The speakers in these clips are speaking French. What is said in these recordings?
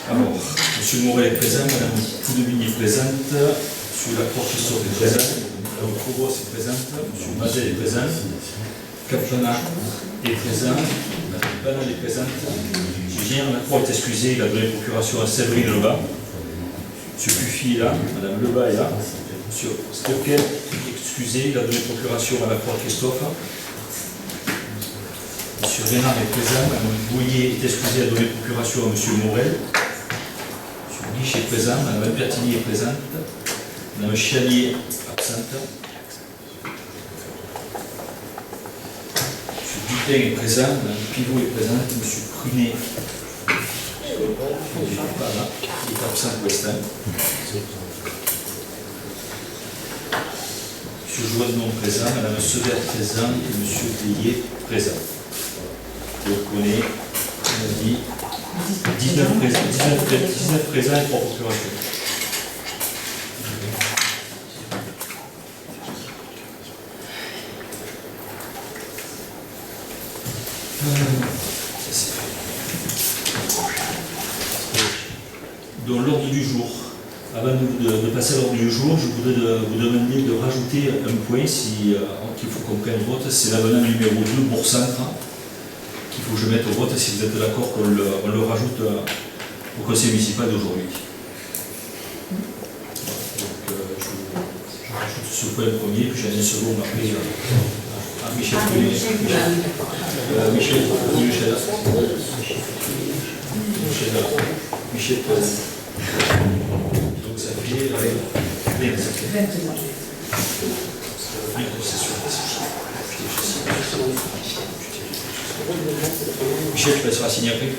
Alors, M. Morel est présent, Mme Poudeville est présente, M. Lacroix-Christophe est présent, Mme Cobos est présente, M. Mazel est présent, Caplana est présent, Mme Banal est présente, Julien Lacroix est excusé, il a donné procuration à Séverine Lebas, M. Puffy est là, Mme Lebas est là, M. Stockel est excusé, il a donné procuration à Lacroix-Christophe. M. Rénard est présent, Mme Bouillet est excusée, a donné procuration à M. Morel. M. Guiche est présent, Mme Bertini est présente, Mme Chalier absente. M. Dutin est présent, Mme Pivot est présente, M. Prunet est absent pour l'instant. M. Joannon présent, Mme Sever présent et M. Veillet présent. Donc on est, on a dit, 19 présents et 3 procurations. Dans l'ordre du jour, avant de passer à l'ordre du jour, je voudrais vous demander de rajouter un point qu'il faut qu'on prenne vote, c'est l'avenant numéro 2 Bourg-Centre. Il faut que je mette au vote si vous êtes d'accord qu'on le rajoute au conseil municipal d'aujourd'hui. Donc je rajoute ce point premier, puis j'en ai un second après à Michel Poulet. Michel. Donc ça fait 21. Michel, tu passeras signer après.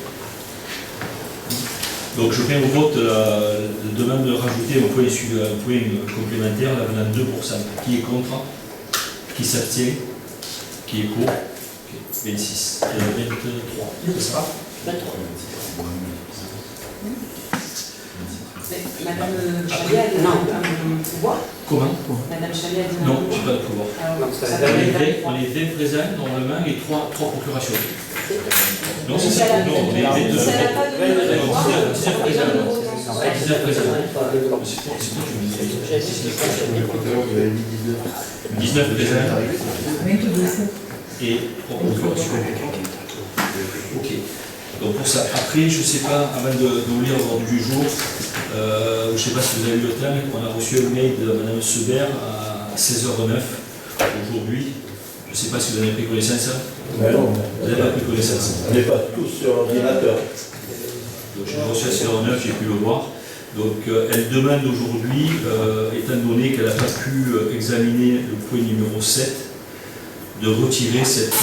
Donc je mets au vote la demande de rajouter un point complémentaire, l'avenant 2%. Qui est contre? Qui s'abstient? Qui est pour? Okay. 26. 23. C'est ça? 23. Madame Chalier a demandé un pouvoir. Comment? Madame Chalier a demandé. Non, je n'ai pas de pouvoir. On est 20 présents normalement et 3 procurations. Non, c'est ça. Non, on est 22. 19 présents. 19 présents. 19 présents. Et 3 procurations. Ok. Donc pour ça, après, je ne sais pas, avant de vous lire l'ordre du jour, je ne sais pas si vous avez eu le temps, on a reçu un mail de Mme Seber à 16h09 aujourd'hui. Je ne sais pas si vous en avez pris connaissance. Non. Vous n'avez pas pris connaissance. On n'est pas tous sur l'ordinateur. Donc je l'ai reçu à 16h09, j'ai pu le voir. Donc elle demande aujourd'hui, étant donné qu'elle n'a pas pu examiner le point numéro 7, de retirer cette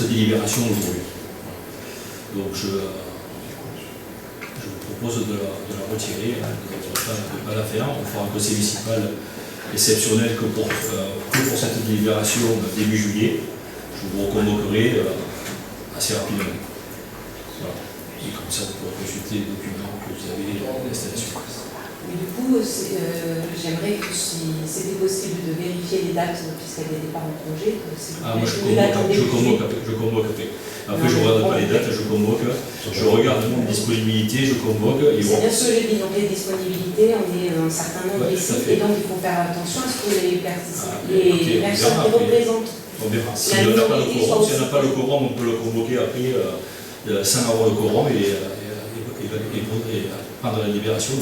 délibération aujourd'hui. Donc je vous propose de la retirer, de ne pas la faire. On fera un conseil municipal exceptionnel que pour cette délibération début juillet. Je vous reconvoquerai assez rapidement. Voilà. Et comme ça, vous pourrez consulter les documents que vous avez dans l'installation. Mais du coup, j'aimerais que si c'était possible de vérifier les dates, puisqu'elle n'était pas en congé, que si vous moi je convoque après. Après, je ne regarde pas les dates, je convoque. Je regarde mon disponibilité, je convoque. C'est bien ce que j'ai dit, donc les disponibilités, on est un certain nombre ici, et donc il faut faire attention à ce que les personnes qui représentent. On verra. Si on n'a pas le quorum, on peut le convoquer après sans avoir le quorum et prendre la libération.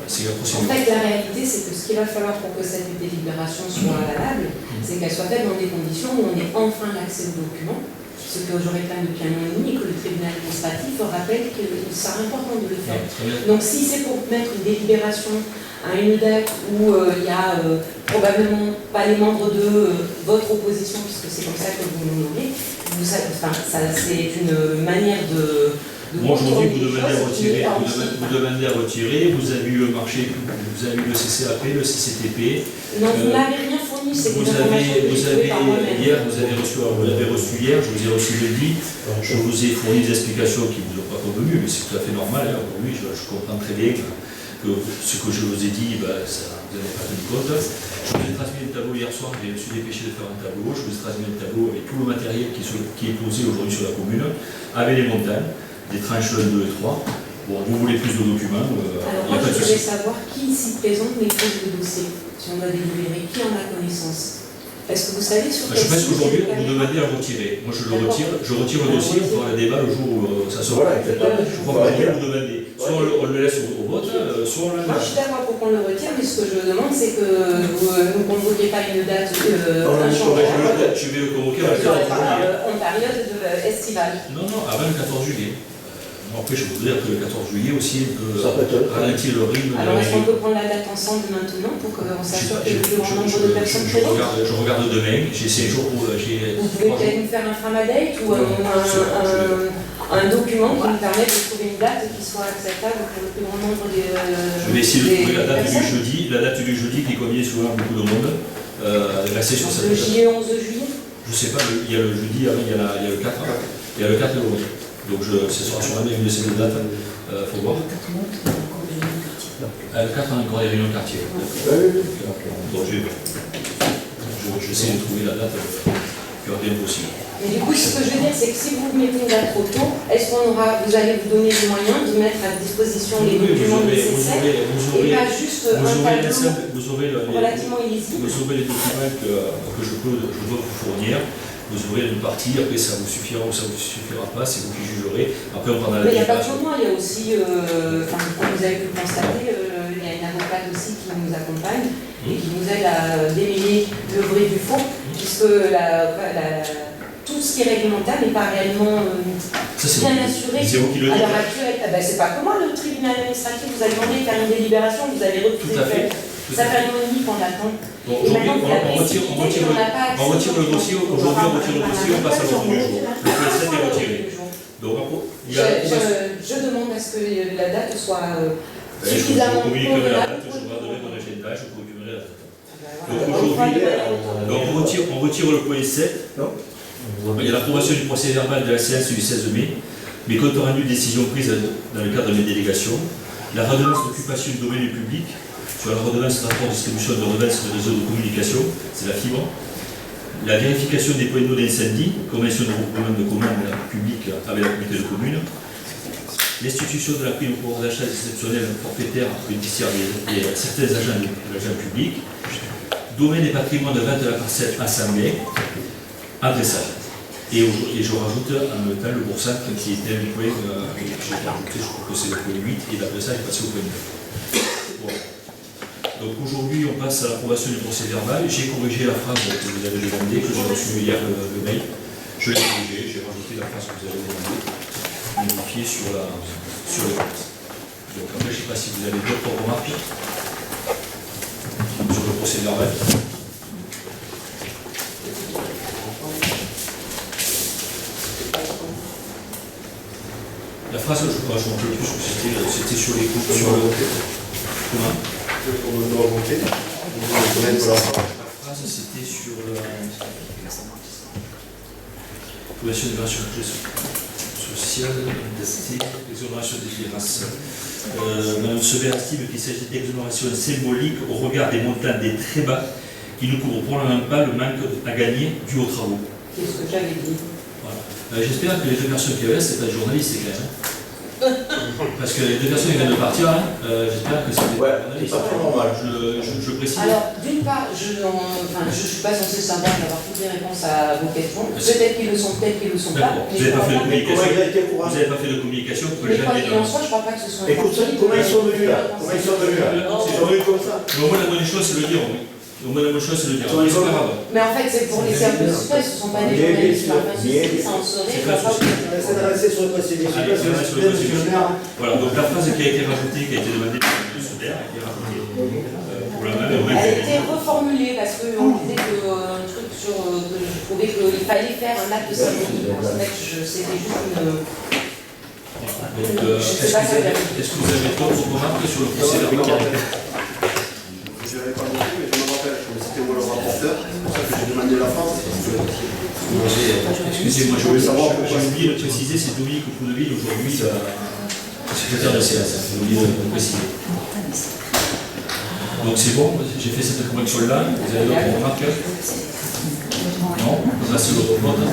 C'est la procédure. En fait, la réalité, c'est que ce qu'il va falloir pour que cette délibération soit valable, c'est qu'elle soit faite dans des conditions où on ait enfin l'accès aux documents, ce que je réclame depuis un an et demi, que le tribunal administratif rappelle qu'il sera important de le faire. Donc si c'est pour mettre une délibération à une date où il n'y a probablement pas les membres de votre opposition, puisque c'est comme ça que vous nous nommez, c'est une manière de... Moi aujourd'hui vous demandez à retirer, vous avez eu le marché, vous avez eu le CCAP, le CCTP. Non, vous n'avez rien fourni, c'est des informations vous l'avez reçu hier, je vous ai reçu jeudi, je vous ai fourni des explications qui ne vous ont pas convenu, mais c'est tout à fait normal. Aujourd'hui je comprends très bien que ce que je vous ai dit, vous n'avez pas tenu compte. Je vous ai transmis le tableau hier soir, je me suis dépêché de faire un tableau, je vous ai transmis le tableau avec tout le matériel qui est posé aujourd'hui sur la commune, avec les montagnes. des tranches 1, 2 et 3. Bon, vous voulez plus de documents, il n'y Alors a moi, pas de je voulais souci. savoir qui ici présente maîtrise de dossier, si on doit délibérer, qui en a connaissance. Est-ce que vous savez sur Je quel pense site qu'aujourd'hui, c'est vous le demandez à le retirer. Moi, je le retire, je retire le dossier, on fera le débat le jour où ça sera. Voilà, exactement. Je crois que vous demandez. Soit on le laisse au vote, soit on Moi, je l'enlève. suis d'accord pour qu'on le retire, mais ce que je demande, c'est que vous ne convoquiez pas une date inchangable. Je vais le convoquer à la 14 juillet. En période estivale. Non, non, avant le 14 juillet. Après, je voudrais dire que le 14 juillet aussi, on peut Ça peut être- ralentir le rythme. Alors, est-ce qu'on peut prendre la date ensemble maintenant pour qu'on s'assure qu'il y ait le plus grand nombre de personnes je présentes? regarde demain, j'ai 5 jours pour. J'ai Vous pouvez 3 peut-être jours. nous faire un framadate ou un document qui nous permette de trouver une date qui soit acceptable pour le plus grand nombre de Je vais essayer de trouver la date du personnes. jeudi, qui convient souvent à beaucoup de monde. Rester sur cette Le date. juillet 11 juillet. Je sais pas, il y a le jeudi, il y a le 4. Il y a le 4 et le 11. Donc ce sera sûrement une de ces deux dates. Faut voir. Le 4, on a encore des réunions de quartier. Donc j'essaie de trouver la date le plus rapidement possible. Mais du coup, ce que je veux dire, c'est que si vous mettez une date trop tôt, est-ce qu'on aura, vous allez vous donner les moyens de mettre à disposition les documents nécessaires et pas juste un tableau relativement illisible? Vous aurez les documents que je dois vous fournir. Vous aurez une partie, après ça vous suffira ou ça vous suffira pas, c'est vous qui jugerez. Après on prendra la Mais il n'y a pas délibération. que moi, il y a aussi, comme vous avez pu le constater, il y a une avocate aussi qui nous accompagne et qui nous aide à démêler le vrai du faux, puisque tout ce qui est réglementaire n'est pas réellement Ça, c'est bien vous. assuré C'est vous qui le à dites. l'heure actuelle. Ah ben, c'est pas que moi, le tribunal administratif vous a demandé de faire une délibération, vous avez refusé Tout à de faire. fait. Ça fait un an et demi qu'on attend. Bon, Et aujourd'hui, maintenant, on retire le dossier, aujourd'hui on retire le dossier, on passe à l'ordre du jour. Le PSN est retiré. Donc il y a... Je demande à ce que la date soit Je vous suffisamment communiquerai la convenable. date, je regarderai mon agenda, je vous communiquerai la date. Voilà. Donc aujourd'hui, donc on retire le point 7. Non. Il y a l'approbation du procès verbal de la séance du 16 mai, mes comptes rendus décisions prises dans le cadre de mes délégations, la redevance d'occupation du domaine public, sur la redevance de rapport de distribution de redevances de réseau de communication, c'est la fibre, la vérification des points d'eau d'incendie, convention de regroupement de commandes publiques avec la communauté de communes, l'institution de la prime au pouvoir d'achat exceptionnel forfaitaire bénéficiaire des certains agents publics, domaine et patrimoine de vente de la parcelle assemblée, adressage. Et je rajoute en même temps le boursac qui était un point que j'ai rajouté, je crois que c'est le point 8, et l'adressage est passé au point 9. Voilà. Donc aujourd'hui, on passe à l'approbation du procès verbal. J'ai corrigé la phrase que vous avez demandé, que j'ai reçue hier le mail. Je l'ai corrigé, j'ai rajouté la phrase que vous avez demandé, modifiée sur le texte. Donc après, je ne sais pas si vous avez d'autres remarques sur le procès verbal. La phrase, je ne me rappelle plus, c'était sur les coupes, sur le... Comment? On doit voter. La phrase, c'était sur la... Population de version sociale, exonération des virages. Madame Sever estime qu'il s'agit d'exonération symbolique au regard des montants des très bas qui ne couvrent probablement pas le manque à gagner dû aux travaux. C'est ce que j'avais dit. Voilà. J'espère que les deux personnes qui avaient, c'est pas des journalistes, c'est clair. Parce que les deux personnes qui viennent de partir, j'espère que c'est des Ouais, c'est journalistes. pas trop normal. Je précise. Alors, d'une part, je ne suis pas censée savoir d'avoir toutes les réponses à vos questions. Peut-être qu'ils le sont, peut-être qu'ils ne le sont pas. D'accord. Mais Vous n'avez pas fait de Mais comment communication. il a été au courant? Vous n'avez pas fait de communication pour Mais les quoi gens qu'il en soit, je ne crois pas que ce soit Écoute, comment ils sont venus là? Comment ils sont venus là? Ils sont venus comme ça? Mais au moins la bonne chose, c'est le dire. Oui. Au moins la bonne chose, c'est le dire. Sur les C'est pas autres. grave. Mais en fait, c'est pour laisser un peu de suspense, ce ne sont pas des Bien journalistes. sûr, Enfin, bien si sûr. ça en serait, C'est je pas vois pas souci. où- C'est d'adresser sur le procédé. Allez, Parce que sur le monsieur le maire, Voilà, donc la phrase qui a été rajoutée, qui a été demandée par M. Soder, a été rajoutée pour la même. Elle a été reformulée parce qu'on disait que un truc sur que je trouvais qu'il fallait faire un acte symbolique. En fait, c'était juste une. Donc, est-ce que vous avez d'autres remarques sur le procès verbal? Je n'avais pas noté, mais je me rappelle, je me c'était moi le rapporteur, c'est pour ça que j'ai demandé la France. Excusez-moi, Je voulais savoir pourquoi. j'ai oublié de préciser, c'est Dominique Coudeville aujourd'hui, secrétaire de séance, j'ai oublié de le préciser. Donc c'est bon, j'ai fait cette correction-là, vous avez d'autres remarques? Non, on passe à l'autre vote.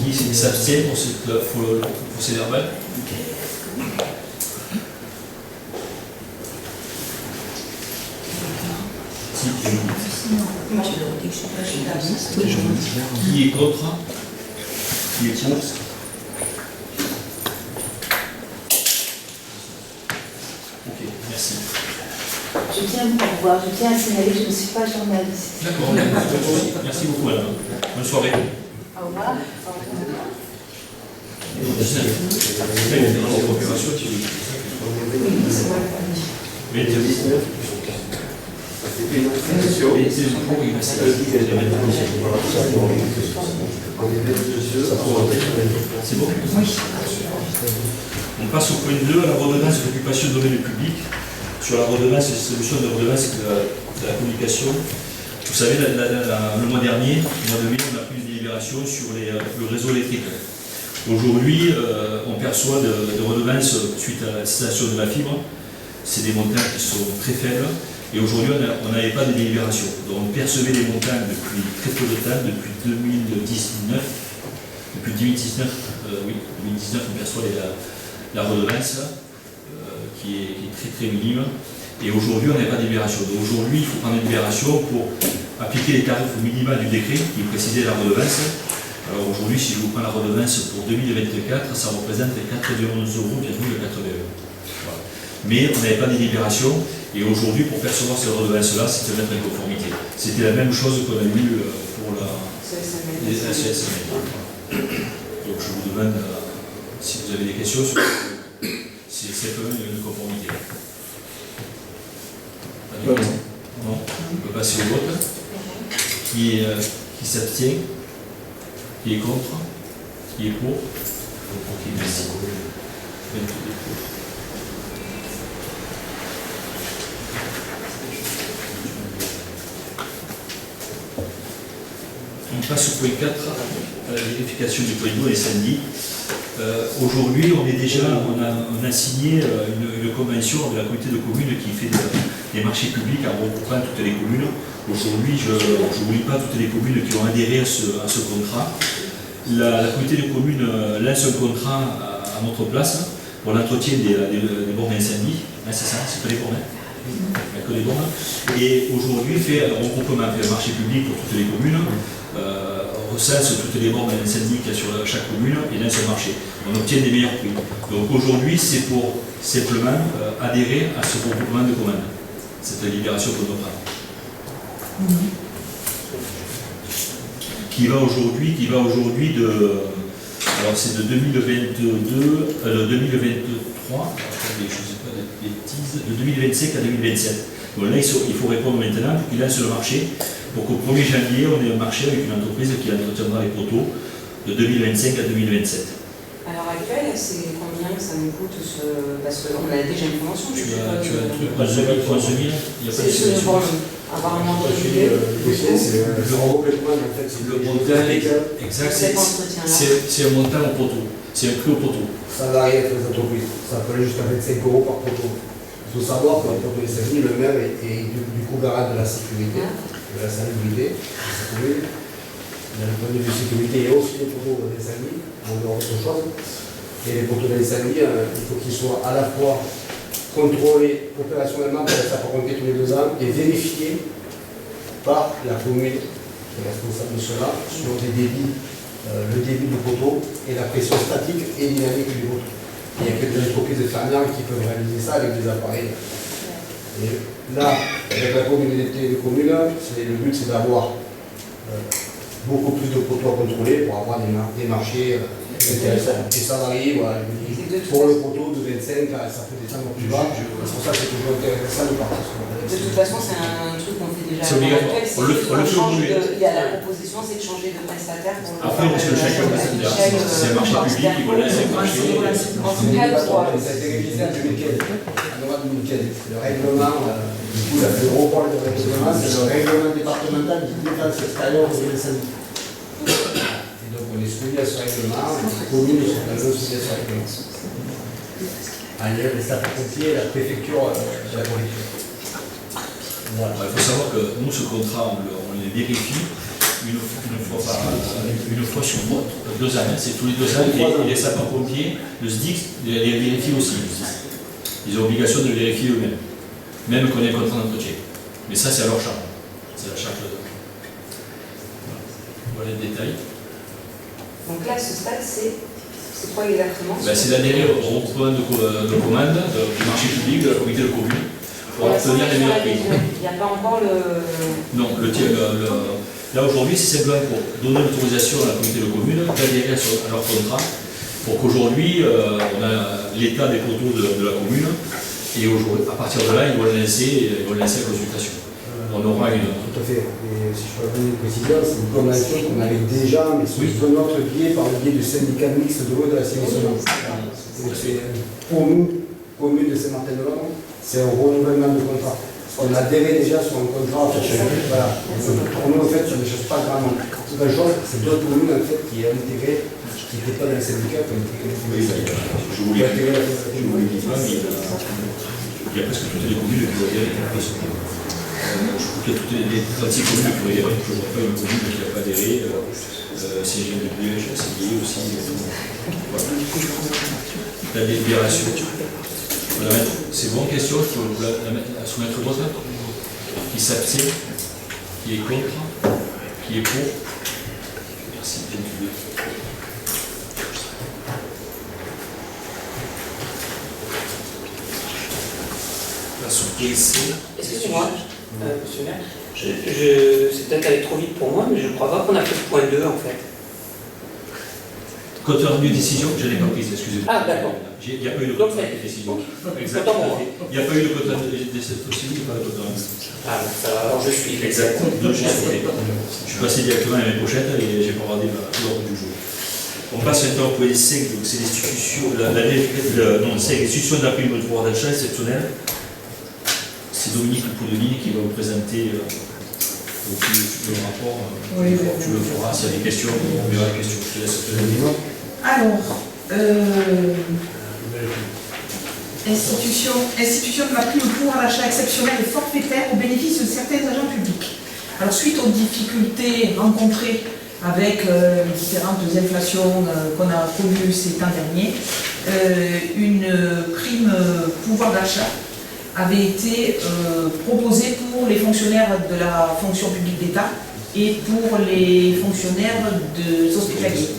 Qui s'abstient pour le procès verbal? Qui est contre? Qui est pour? Ok, merci. Je tiens à signaler que je ne suis pas journaliste. D'accord, merci beaucoup madame. Bonne soirée. Au revoir. C'est bon? On passe au point 2, à la redevance d'occupation de domaine public. Sur la redevance et distribution de redevance de la communication. Vous savez, le mois dernier, au mois de mai, on a pris une délibération sur le réseau électrique. Aujourd'hui, on perçoit de redevances suite à l'installation de la fibre. C'est des montants qui sont très faibles. Et aujourd'hui, on n'avait pas de délibération. Donc on percevait des montants depuis très peu de temps, depuis 2019. Depuis 2019, on perçoit la redevance qui est très très minime. Et aujourd'hui, on n'a pas de délibération. Donc aujourd'hui, il faut prendre une délibération pour appliquer les tarifs minima du décret qui précisait la redevance. Alors aujourd'hui, si je vous prends la redevance pour 2024, ça représente 91,81 €. Voilà. Mais on n'avait pas de délibération. Et aujourd'hui, pour percevoir cette redevance-là, c'est de mettre en conformité. C'était la même chose qu'on a eu pour les CSM. Donc je vous demande si vous avez des questions sur c'est quand même une conformité. Non. On peut passer au vote. Qui s'abstient? Qui est contre? Qui est pour? Ok, merci. 22 pour. On passe au point 4, à la vérification du point d'eau et samedi. Aujourd'hui, on a signé une convention avec la communauté de communes qui fait des marchés publics en regroupant toutes les communes. Aujourd'hui, je n'oublie pas toutes les communes qui ont adhéré à ce contrat. La communauté de communes lance un contrat à notre place pour l'entretien des bornes d'incendie. C'est ça, c'est pas les bornes. Il n'y a que les bornes. Et aujourd'hui, fait un regroupement, fait un marché public pour toutes les communes. Recense toutes les bornes d'incendie qu'il y a sur chaque commune et lance un marché. On obtient des meilleurs prix. Donc aujourd'hui, c'est pour simplement adhérer à ce regroupement de commandes. Cette libération qu'on nous prend. Qui va aujourd'hui de. Alors c'est de 2022, 2023, attendez, je ne sais pas de bêtises, de 2025 à 2027. Donc là, il faut répondre maintenant pour qu'il lance le marché. Pour qu'au 1er janvier, on ait un marché avec une entreprise qui entretiendra les poteaux de 2025 à 2027. À l'heure actuelle, c'est combien que ça nous coûte parce qu'on a déjà une convention. Tu as un truc, 11 000, il n'y a pas de C'est solution. apparemment Le recrutement, en fait, c'est Le montant exact, c'est un montant au poteau. C'est un prix au poteau. Ça varie entre les entreprises. Ça peut aller jusqu'à 25 € par poteau. Il faut savoir que le poteau d'incendie, le maire est du coup garant de la sécurité. De la salubrité, d'un point de vue de sécurité, il y a aussi les poteaux d'incendie, en dehors d'autre chose. Et les poteaux d'incendie, il faut qu'ils soient à la fois contrôlés opérationnellement par les sapeurs-pompiers tous les 2 ans et vérifiés par la commune qui est responsable de cela sur des débits, le débit du poteau et la pression statique et dynamique du poteau. Il n'y a que des entreprises fermières qui peuvent réaliser ça avec des appareils. Et là, avec la communauté de communes, le but c'est d'avoir beaucoup plus de poteaux à contrôler pour avoir des marchés intéressants. Et ça varie, voilà, pour le poteau de 25, ça peut descendre plus bas. C'est pour ça que c'est toujours intéressant de partir sur De toute façon, c'est un truc qu'on fait déjà. C'est obligatoire. On le fait aujourd'hui. Il y a la proposition, c'est de changer de prestataire. Après, on se le chacun prestataire. C'est un marché public, il faut laisser un marché. Ça a été révisé en 2015, en novembre 2015. Le règlement, du coup, le plus gros point de règlement, c'est le règlement départemental de défense extérieure des incendies. Et donc, on est soumis à ce règlement, les communes sont dans le soumis à ce règlement. Les sapeurs-pompiers et la préfecture de la préfecture. Voilà. Il faut savoir que nous, ce contrat, on les vérifie. une fois sur 2 ans, hein, c'est tous les 2 ans, et les sapeurs-pompiers, le SDIC, les vérifie aussi. Ils ont l'obligation de le vérifier eux-mêmes, même qu'on ait un contrat d'entretien. Mais ça, c'est à leur charge. C'est la charge de. Voilà le détail. Donc là, ce stade, c'est quoi exactement? C'est d'adhérer au point de commande du marché public, de la communauté de communes, pour obtenir les meilleurs prix. Il n'y a pas encore le... Non, là aujourd'hui, c'est simplement pour donner l'autorisation à la communauté de communes d'adhérer à leur contrat, pour qu'aujourd'hui, on a l'état des poteaux de la commune, et à partir de là, ils vont lancer la consultation. On aura une... Tout à fait. Et si je peux donner une précision, c'est une convention qu'on avait déjà, mais sous notre biais, par le biais du syndicat mixte de l'eau et de l'assainissement. C'est pour nous, commune de Saint-Martin-de-Londres, c'est un renouvellement de contrat. Parce qu'on a adhéré déjà sur un contrat. Voilà. Pour nous, en fait, ça ne change pas vraiment. Toute la chose, c'est d'autres communes en fait, qui ont intégré, qui n'étaient pas dans le syndicat, qui ont intégré le syndicat. Je voulais dire, il y a presque toutes les communes qui ont adhéré. Je crois qu'il y a toutes les 36 communes qui ont adhéré. Je ne vois pas une commune qui n'a pas adhéré. C'est GMDH, c'est lié aussi. Voilà. La délibération. Voilà, c'est bon, question, il faut la soumettre au vote. Qui s'abstient, qui est contre, qui est pour. Merci. La surprise. Excusez-moi, monsieur le maire, c'est peut-être aller trop vite pour moi, mais je ne crois pas qu'on a fait le point 2 en fait. Quand on a eu décision, je n'ai pas prise, excusez-moi. Ah, d'accord. Il n'y a pas eu de quota de décision. Exactement. Il n'y a pas eu de quota de décision, il n'y a pas de quota de décision. Ah, alors je suis. Exactement. Je suis passé directement l'année prochaine et j'ai pas regardé l'ordre du jour. On passe maintenant au point 5, donc c'est l'institution de la prime de pouvoir d'achat exceptionnelle. C'est Dominique Poudeline qui va vous présenter le rapport. Tu le feras, s'il y a des questions, on verra les questions. Je te laisse te le dire. Alors, institution de la prime au pouvoir d'achat exceptionnel et forfaitaire au bénéfice de certains agents publics. Alors, suite aux difficultés rencontrées avec les différentes inflations qu'on a connues ces temps derniers, une prime pouvoir d'achat avait été proposée pour les fonctionnaires de la fonction publique d'État et pour les fonctionnaires hospitaliers.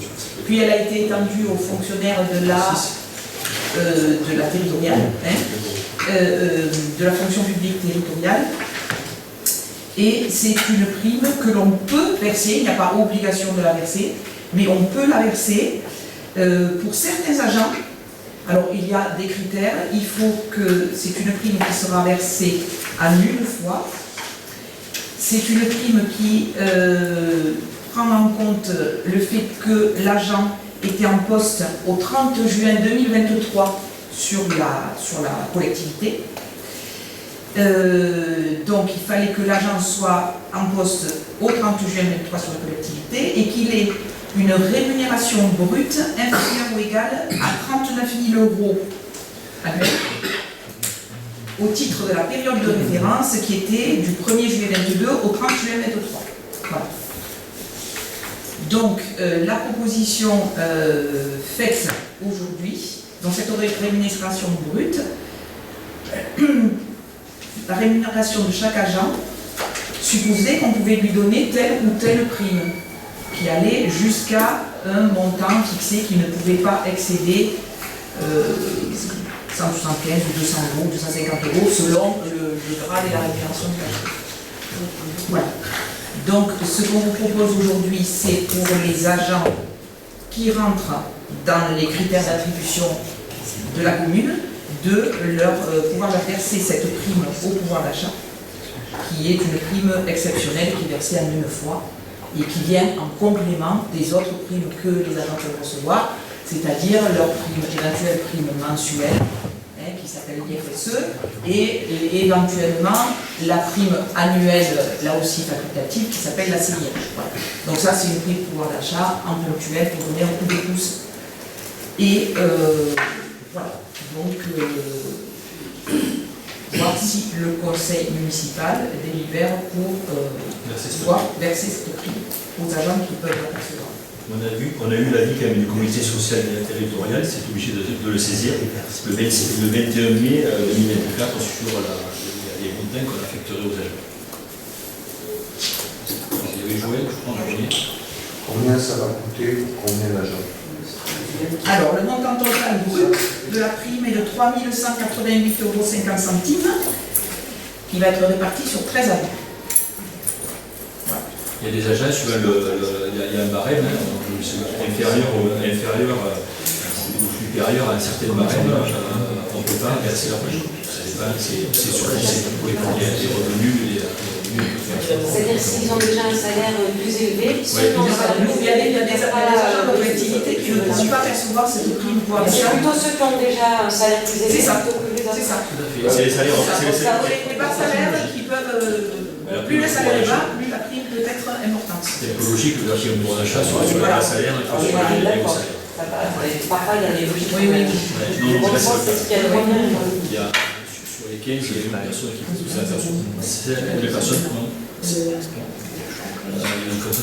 Puis elle a été étendue aux fonctionnaires de la territoriale, de la fonction publique territoriale. Et c'est une prime que l'on peut verser, il n'y a pas obligation de la verser, mais on peut la verser pour certains agents. Alors il y a des critères, il faut que c'est une prime qui sera versée en une fois. C'est une prime qui prend en compte le fait que l'agent était en poste au 30 juin 2023 sur la collectivité. Donc il fallait que l'agent soit en poste au 30 juin 2023 sur la collectivité et qu'il ait une rémunération brute inférieure ou égale à 39 000 € annuels au titre de la période de référence qui était du 1er juillet 2022 au 30 juin 2023. Voilà. Donc la proposition faite aujourd'hui, dans cette rémunération brute, la rémunération de chaque agent supposait qu'on pouvait lui donner telle ou telle prime qui allait jusqu'à un montant fixé qui ne pouvait pas excéder 175 ou 200 €, 250 € selon le grade et la rémunération de l'agent. Voilà. Donc ce qu'on vous propose aujourd'hui, c'est pour les agents qui rentrent dans les critères d'attribution de la commune, de pouvoir leur verser cette prime au pouvoir d'achat, qui est une prime exceptionnelle qui est versée en une fois et qui vient en complément des autres primes que les agents peuvent recevoir, c'est-à-dire leur éventuelle prime mensuelle, qui s'appelle l'IFSE, et éventuellement la prime annuelle, là aussi facultative, qui s'appelle la CIH. Voilà. Donc ça, c'est une prime pouvoir d'achat en ponctuel pour donner un coup de pouce. Et voilà. Donc, voir si le conseil municipal délibère pour pouvoir verser cette prime. aux agents qui peuvent l'apercevoir. On a eu l'avis quand même du comité social et territorial, c'est obligé de le saisir, le 21 mai 2024 sur les montants qu'on affecterait aux agents. Vous avez joué, je crois, en premier. Combien ça va coûter, combien l'agent? Alors, le montant total brut de la prime est de 3 188,50 €, qui va être réparti sur 13 années. Il y a des agents, il y a un barème, inférieur ou supérieur à un certain barème, on ne peut pas verser leur prime. C'est suffisant pour les revenus. C'est-à-dire s'ils ont déjà un salaire plus élevé, Il y a des agents de collectivité qui ne peuvent pas percevoir cette prime pouvoir c'est d'achat. plutôt ceux qui ont déjà un salaire plus élevé C'est ça. plutôt que les autres. C'est ça. C'est les salaires. Les bas salaires qui peuvent. Plus le salaire est bas, plus la prime peut être importante. C'est un peu logique de faire un pouvoir d'achat sur les bas salaires et sur les hauts salaires. Parfois, il y a des logiques. Oui. Non, Bon, c'est ce qu'il y a de moyen. il y a sur les 15, il y a une personne qui fait ça, les personnes non. Il y en a qui ne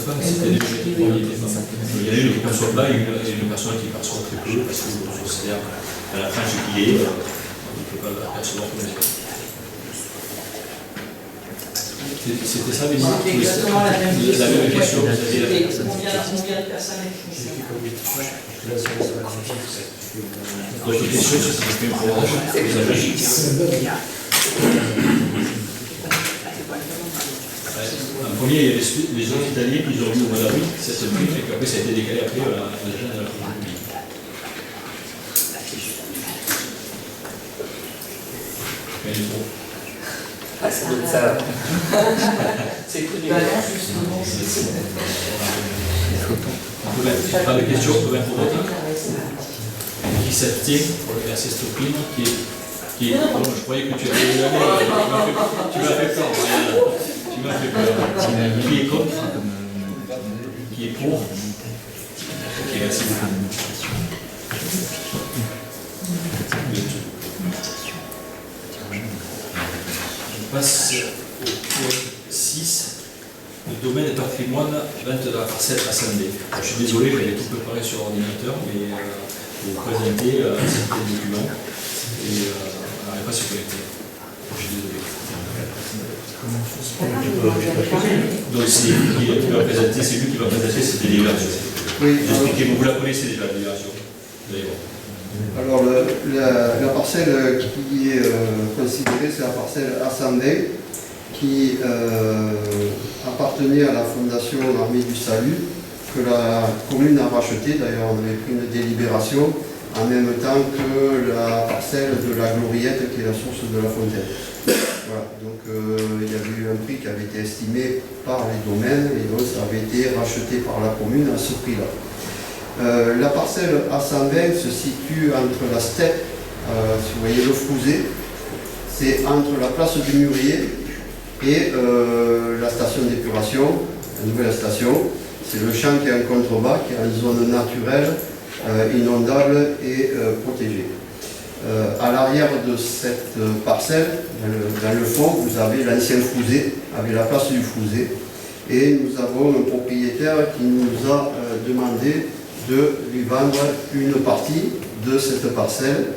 pas, mais c'était des gens qui il y en a une qui perçoit pas et une personne qui perçoit très peu parce que son salaire à la fin c'est qu'il est, on ne peut pas percevoir comme ça. C'était ça, mais C'est exactement la même question. La même question. Combien de personnes est L'autre question, c'est si c'était un pouvoir d'achat. En premier, il y a les hospitaliers qui ont mis au mois d'avril cette prime et qu'après ça a été décalé après à l'agent de la fonction publique. Mais il est trop. Ça. C'est connu. On peut mettre, pas de questions, on peut mettre au vote. Qui s'abstient pour le verser cette prime qui est. Bon, je croyais que tu avais eu tu m'as fait peur. Tu m'as fait peur. Qui est contre? Qui est pour? Qui est merci beaucoup. On passe au point 6. Le domaine et patrimoine, vente de la parcelle assemblée. Je suis désolé, j'avais tout préparé sur l'ordinateur, mais pour vous présenter certains documents et on n'arrive pas à se connecter. Je suis désolé. Donc c'est lui qui va présenter, c'est lui qui va présenter cette délibération. Oui, Expliquez-vous, vous la connaissez déjà la délibération. Vous allez voir. alors la parcelle qui est considérée, c'est la parcelle ascendée qui appartenait à la Fondation Armée du Salut, que la commune a racheté. D'ailleurs, on avait pris une délibération en même temps que la parcelle de la Gloriette, qui est la source de la fontaine. Voilà, donc il y avait eu un prix qui avait été estimé par les domaines et donc ça avait été racheté par la commune à ce prix-là. La parcelle à 120 se situe entre la steppe, si vous voyez le Frouzé, c'est entre la place du Mûrier et la station d'épuration, la nouvelle station. C'est le champ qui est en contrebas, qui est en zone naturelle, inondable et protégée. À l'arrière de cette parcelle, dans le fond, vous avez l'ancien Frouzé, avec la place du Frouzé. Et nous avons un propriétaire qui nous a demandé de lui vendre une partie de cette parcelle,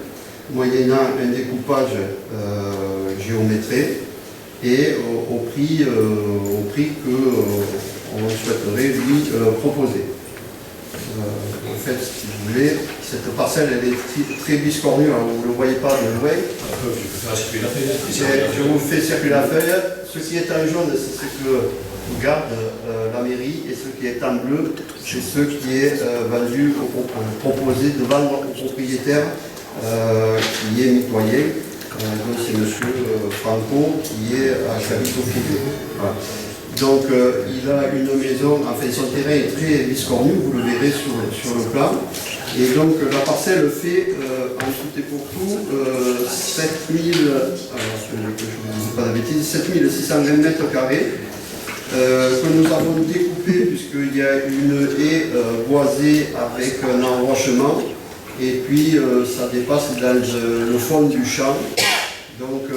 moyennant un découpage géométré et au prix qu'on souhaiterait lui proposer. En fait, si vous voulez, cette parcelle elle est très biscornue, hein, vous ne le voyez pas de loin. Je peux faire circuler la feuille. Je vous fais circuler la feuille. Ce qui est en jaune, c'est ce que garde la mairie, et ce qui est en bleu, c'est ce qui est vendu, proposé de vendre au propriétaire qui est mitoyen. Donc c'est M. Franco qui est à Chavito Fouquet. Voilà. Donc il a une maison, enfin son terrain est très biscornu, vous le verrez sur le plan. Et donc la parcelle fait en tout et pour tout 7620 mètres carrés que nous avons découpé puisqu'il y a une haie boisée avec un enrochement et puis ça dépasse dans le fond du champ. Donc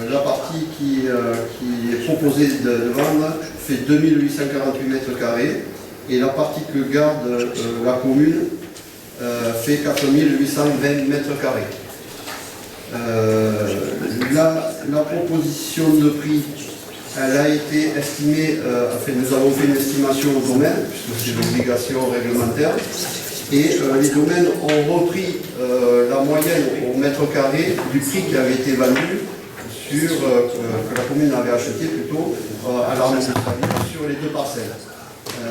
la partie qui est proposée de vendre fait 2848 mètres carrés et la partie que garde la commune fait 4820 mètres carrés. La proposition de prix, elle a été estimée, nous avons fait une estimation au domaine, puisque c'est l'obligation réglementaire, et les domaines ont repris la moyenne au mètre carré du prix qui avait été vendu que la commune avait acheté plutôt à la municipalité sur les deux parcelles,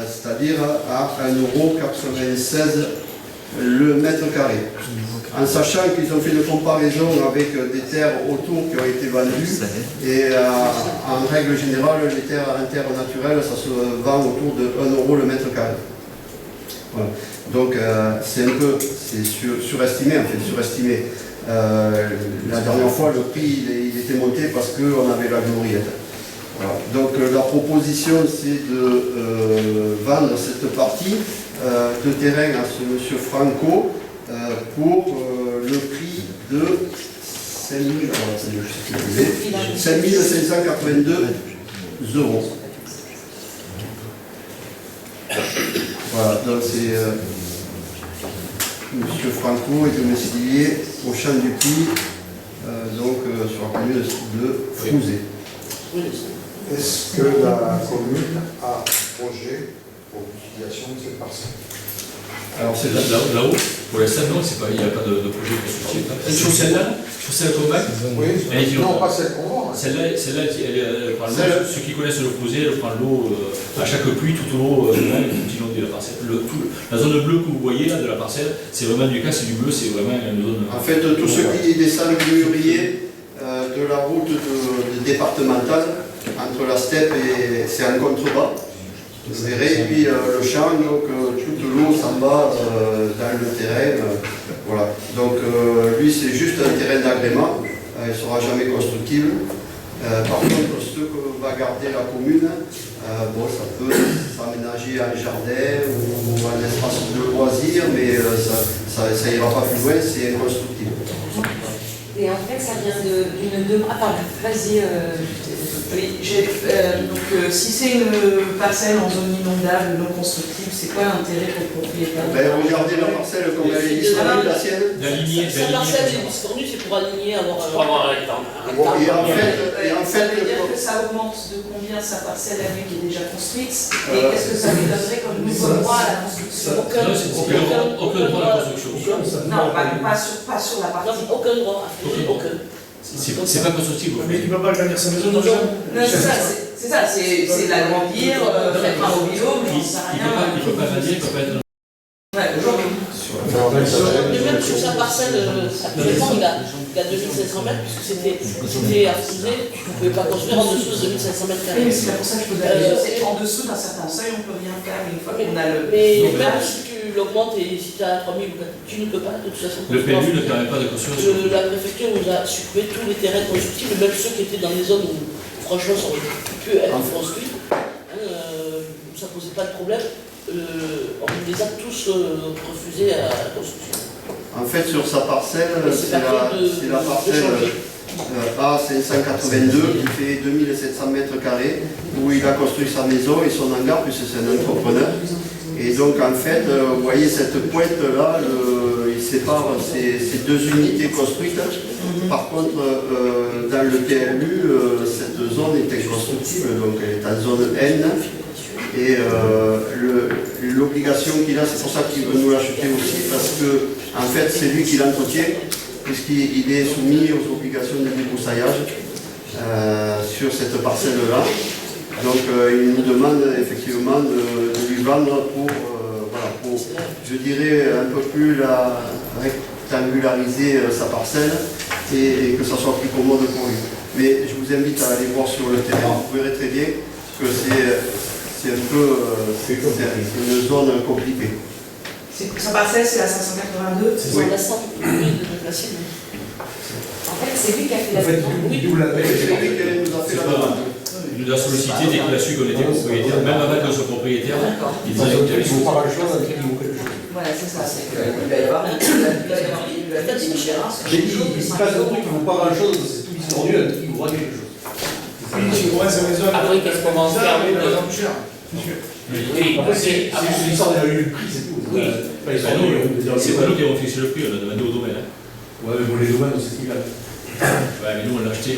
c'est-à-dire à 1,96 € le mètre carré. En sachant qu'ils ont fait une comparaison avec des terres autour qui ont été vendues, et en règle générale, les terres naturelles, ça se vend autour de 1 € le mètre carré. Voilà. Donc c'est un peu surestimé, en fait, surestimé. La dernière fois, le prix il était monté parce qu'on avait la gloriette. Voilà. Donc la proposition, c'est de vendre cette partie de terrain à ce monsieur Franco pour le prix de 5582 €. Voilà, donc c'est monsieur Franco et domicilié au Champ du Puy, sur la commune de Frouzé. Est-ce que la commune a un projet pour l'utilisation de cette parcelle? Alors c'est là-haut, pour l'instant non, il n'y a pas de projet constructif. Sur celle qu'on va, Oui, non, pas celle qu'on vend. Celle-là, elle prend l'eau. Ceux qui connaissent le Frouzé, elle prend l'eau à chaque pluie tout au long de la parcelle. La zone bleue que vous voyez là de la parcelle, c'est vraiment du cas, c'est du bleu, c'est vraiment une zone. En fait, tout ce qui descend du mûrier de la route départementale, entre la steppe et c'est un contrebas. Vous verrez, et puis le champ, donc toute l'eau s'en va dans le terrain. Voilà. Donc lui, c'est juste un terrain d'agrément, il ne sera jamais constructible. Par contre, ce que va garder la commune, ça peut s'aménager un jardin ou un espace de loisirs, mais ça ira pas plus loin, c'est inconstructible. Et en fait, ça vient d'une demande. Ah, pardon, vas-y. Oui, donc si c'est une parcelle en zone inondable, non constructible, c'est quoi l'intérêt pour le propriétaire? Regardez la parcelle comme elle est disponible, la sienne. Sa parcelle est disponible, c'est pour aligner, avoir un rectangle. Et en fait, ça veut dire que ça augmente de combien sa parcelle à lui qui est déjà construite, et qu'est-ce que ça lui donnerait comme nouveau droit à la construction? Aucun droit à la construction. Non, pas sur la partie. Aucun droit, aucun. C'est pas constructible. Mais il ne peut pas gagner sa maison dans Non, c'est ça, c'est l'agrandir, mettre un mobilo, mais ça Il ne peut pas gagner, il ne peut pas être. Ouais, aujourd'hui. Mais même sur sa parcelle, actuellement, il a 2500 mètres, puisque c'était artisé, tu ne pouvais pas construire en dessous de 2500 mètres carrés. Oui, c'est pour ça que je pose la question. En dessous d'un certain seuil, on ne peut rien faire, mais une fois qu'on a le. Mais même si tu l'augmentes et si tu as 3000, tu ne peux pas, de toute façon. Le PLU ne permet pas de construire. La préfecture nous a supprimé tous les terrains constructibles, même ceux qui étaient dans les zones où, franchement, ça aurait pu être construit. Ça ne posait pas de problème. On les a tous refusés à la construction. En fait, sur sa parcelle, c'est la parcelle A582 qui fait 2700 mètres carrés, où il a construit sa maison et son hangar, puisque c'est un entrepreneur. Et donc, en fait, vous voyez cette pointe-là, il sépare ces deux unités construites. Par contre, dans le PLU, cette zone est inconstructible, donc elle est en zone N. Et l'obligation qu'il a, c'est pour ça qu'il veut nous l'acheter aussi, parce que en fait c'est lui qui l'entretient, puisqu'il est soumis aux obligations de débroussaillage sur cette parcelle-là. Donc il nous demande effectivement de lui vendre pour, je dirais, un peu plus rectangulariser sa parcelle et que ça soit plus commode pour lui. Mais je vous invite à aller voir sur le terrain, vous verrez très bien que c'est une zone compliquée. Sa parcelle, c'est la 582. C'est la centre de la cible. En fait, c'est lui qui a fait la demande. C'est lui qui nous a fait la demande. Il nous a sollicité dès qu'il a su qu'on était propriétaire, même avant qu'on soit propriétaire. Il disait qu'il avait vous parle de choses avec qui vous quelque chose. Voilà, c'est ça. Il va y avoir J'ai dit, il se passe un truc qui ne vaut pas grand chose, c'est tout qui se rendu, il vous quelque chose. si on reste dans les zones. Après, qu'est-ce qu'on va en faire, Oui, nous, par exemple, cher. Oui, Après, c'est après, juste l'histoire de le prix, c'est tout. Oui. Pas l'histoire Ben, de dire c'est pas nous qui avons fixé le prix, on a demandé au domaine. Ouais, mais bon, les domaines, c'est ce qu'ils veulent. Ouais, mais nous, on l'a acheté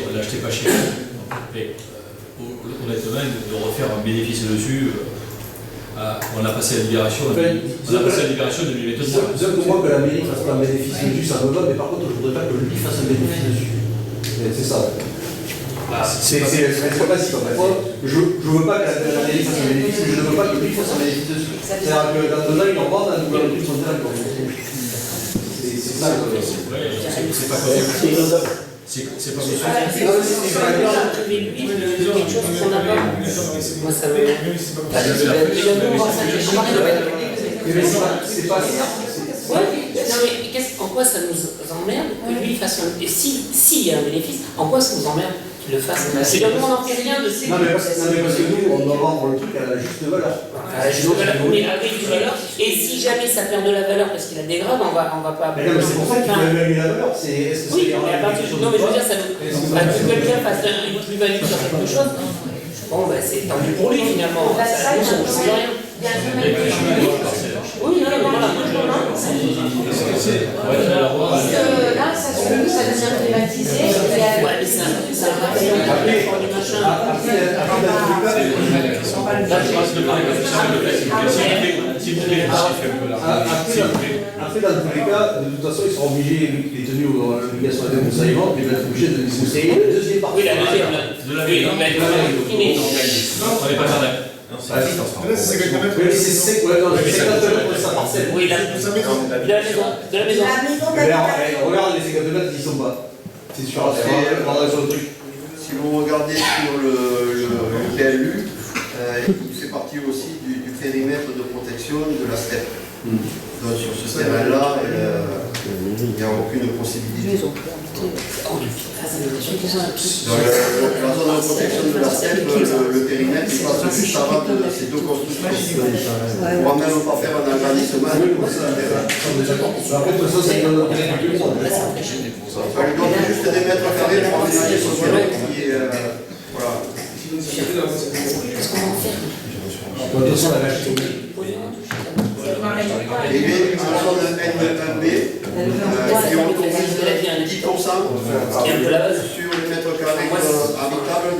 pas cher. Mais, honnêtement, de refaire un bénéfice dessus, on a passé la libération. On a passé la libération de 8 mètres. Disons que moi, que la mairie fasse pas un bénéfice dessus, ça me va, mais par contre, je voudrais pas que lui fasse un bénéfice dessus. C'est ça. C'est pas si en fait. Je veux pas que la mairie fasse un bénéfice, mais je ne veux pas que lui fasse un bénéfice dessus. C'est-à-dire que dans 2 ans, il en vend un nouvel truc sur le terrain. C'est ça. C'est pas possible. C'est pas possible. quelque chose qu'on n'a pas. Moi, ça me. C'est pas ça. Ouais, non mais en quoi ça nous emmerde que lui fasse un. Et s'il y a un bénéfice, en quoi ça nous emmerde qu'il le fasse? C'est le monde n'en fait rien de ces. Non, mais parce que nous, on doit vendre le truc à la juste valeur. À la juste valeur, mais avec du valeur. Et si jamais ça perd de la valeur parce qu'il la dégrade, on va pas. Mais non, mais c'est pour ça qu'il faut évaluer la valeur. Oui, mais à partir du. Non, mais je veux dire, ça nous. Que quelqu'un fasse une plus-value sur quelque chose, bon, ben c'est tant mieux pour lui finalement. Ça ne change rien. Oui, non, mais voilà. Là, ça devient privatisé. Ouais, mais ça rappelle du machin. Après, dans tous les cas, de toute façon, ils seront obligés, vu qu'il est tenu à l'obligation de débroussaillement, ils vont être obligés de débroussailler la deuxième partie. Oui, la deuxième, On n'est pas jardin. Là, c'est 50 mètres. Oui, c'est 50 mètres de sa parcelle. Oui, de la maison. De la maison. Regarde les 50 mètres, ils sont pas. C'est sûr, c'est sur le truc. Si vous regardez sur le PLU, il fait partie aussi du périmètre de protection de la steppe. Donc sur ce terrain-là, il n'y a aucune possibilité. Donc, la zone de protection de la steppe, le périmètre, il passe juste avant de ces deux constructions. On ne pourra même pas faire un agrandissement. Après, de toute façon, c'est une autre agriculture. Ça lui donne juste des mètres carrés pour aménager son terrain qui est. Voilà. Qu'est-ce qu'on va en faire? De toute façon, la vache. Et lui, en zone N1B, qui autorise 10% sur les mètres carrés habitables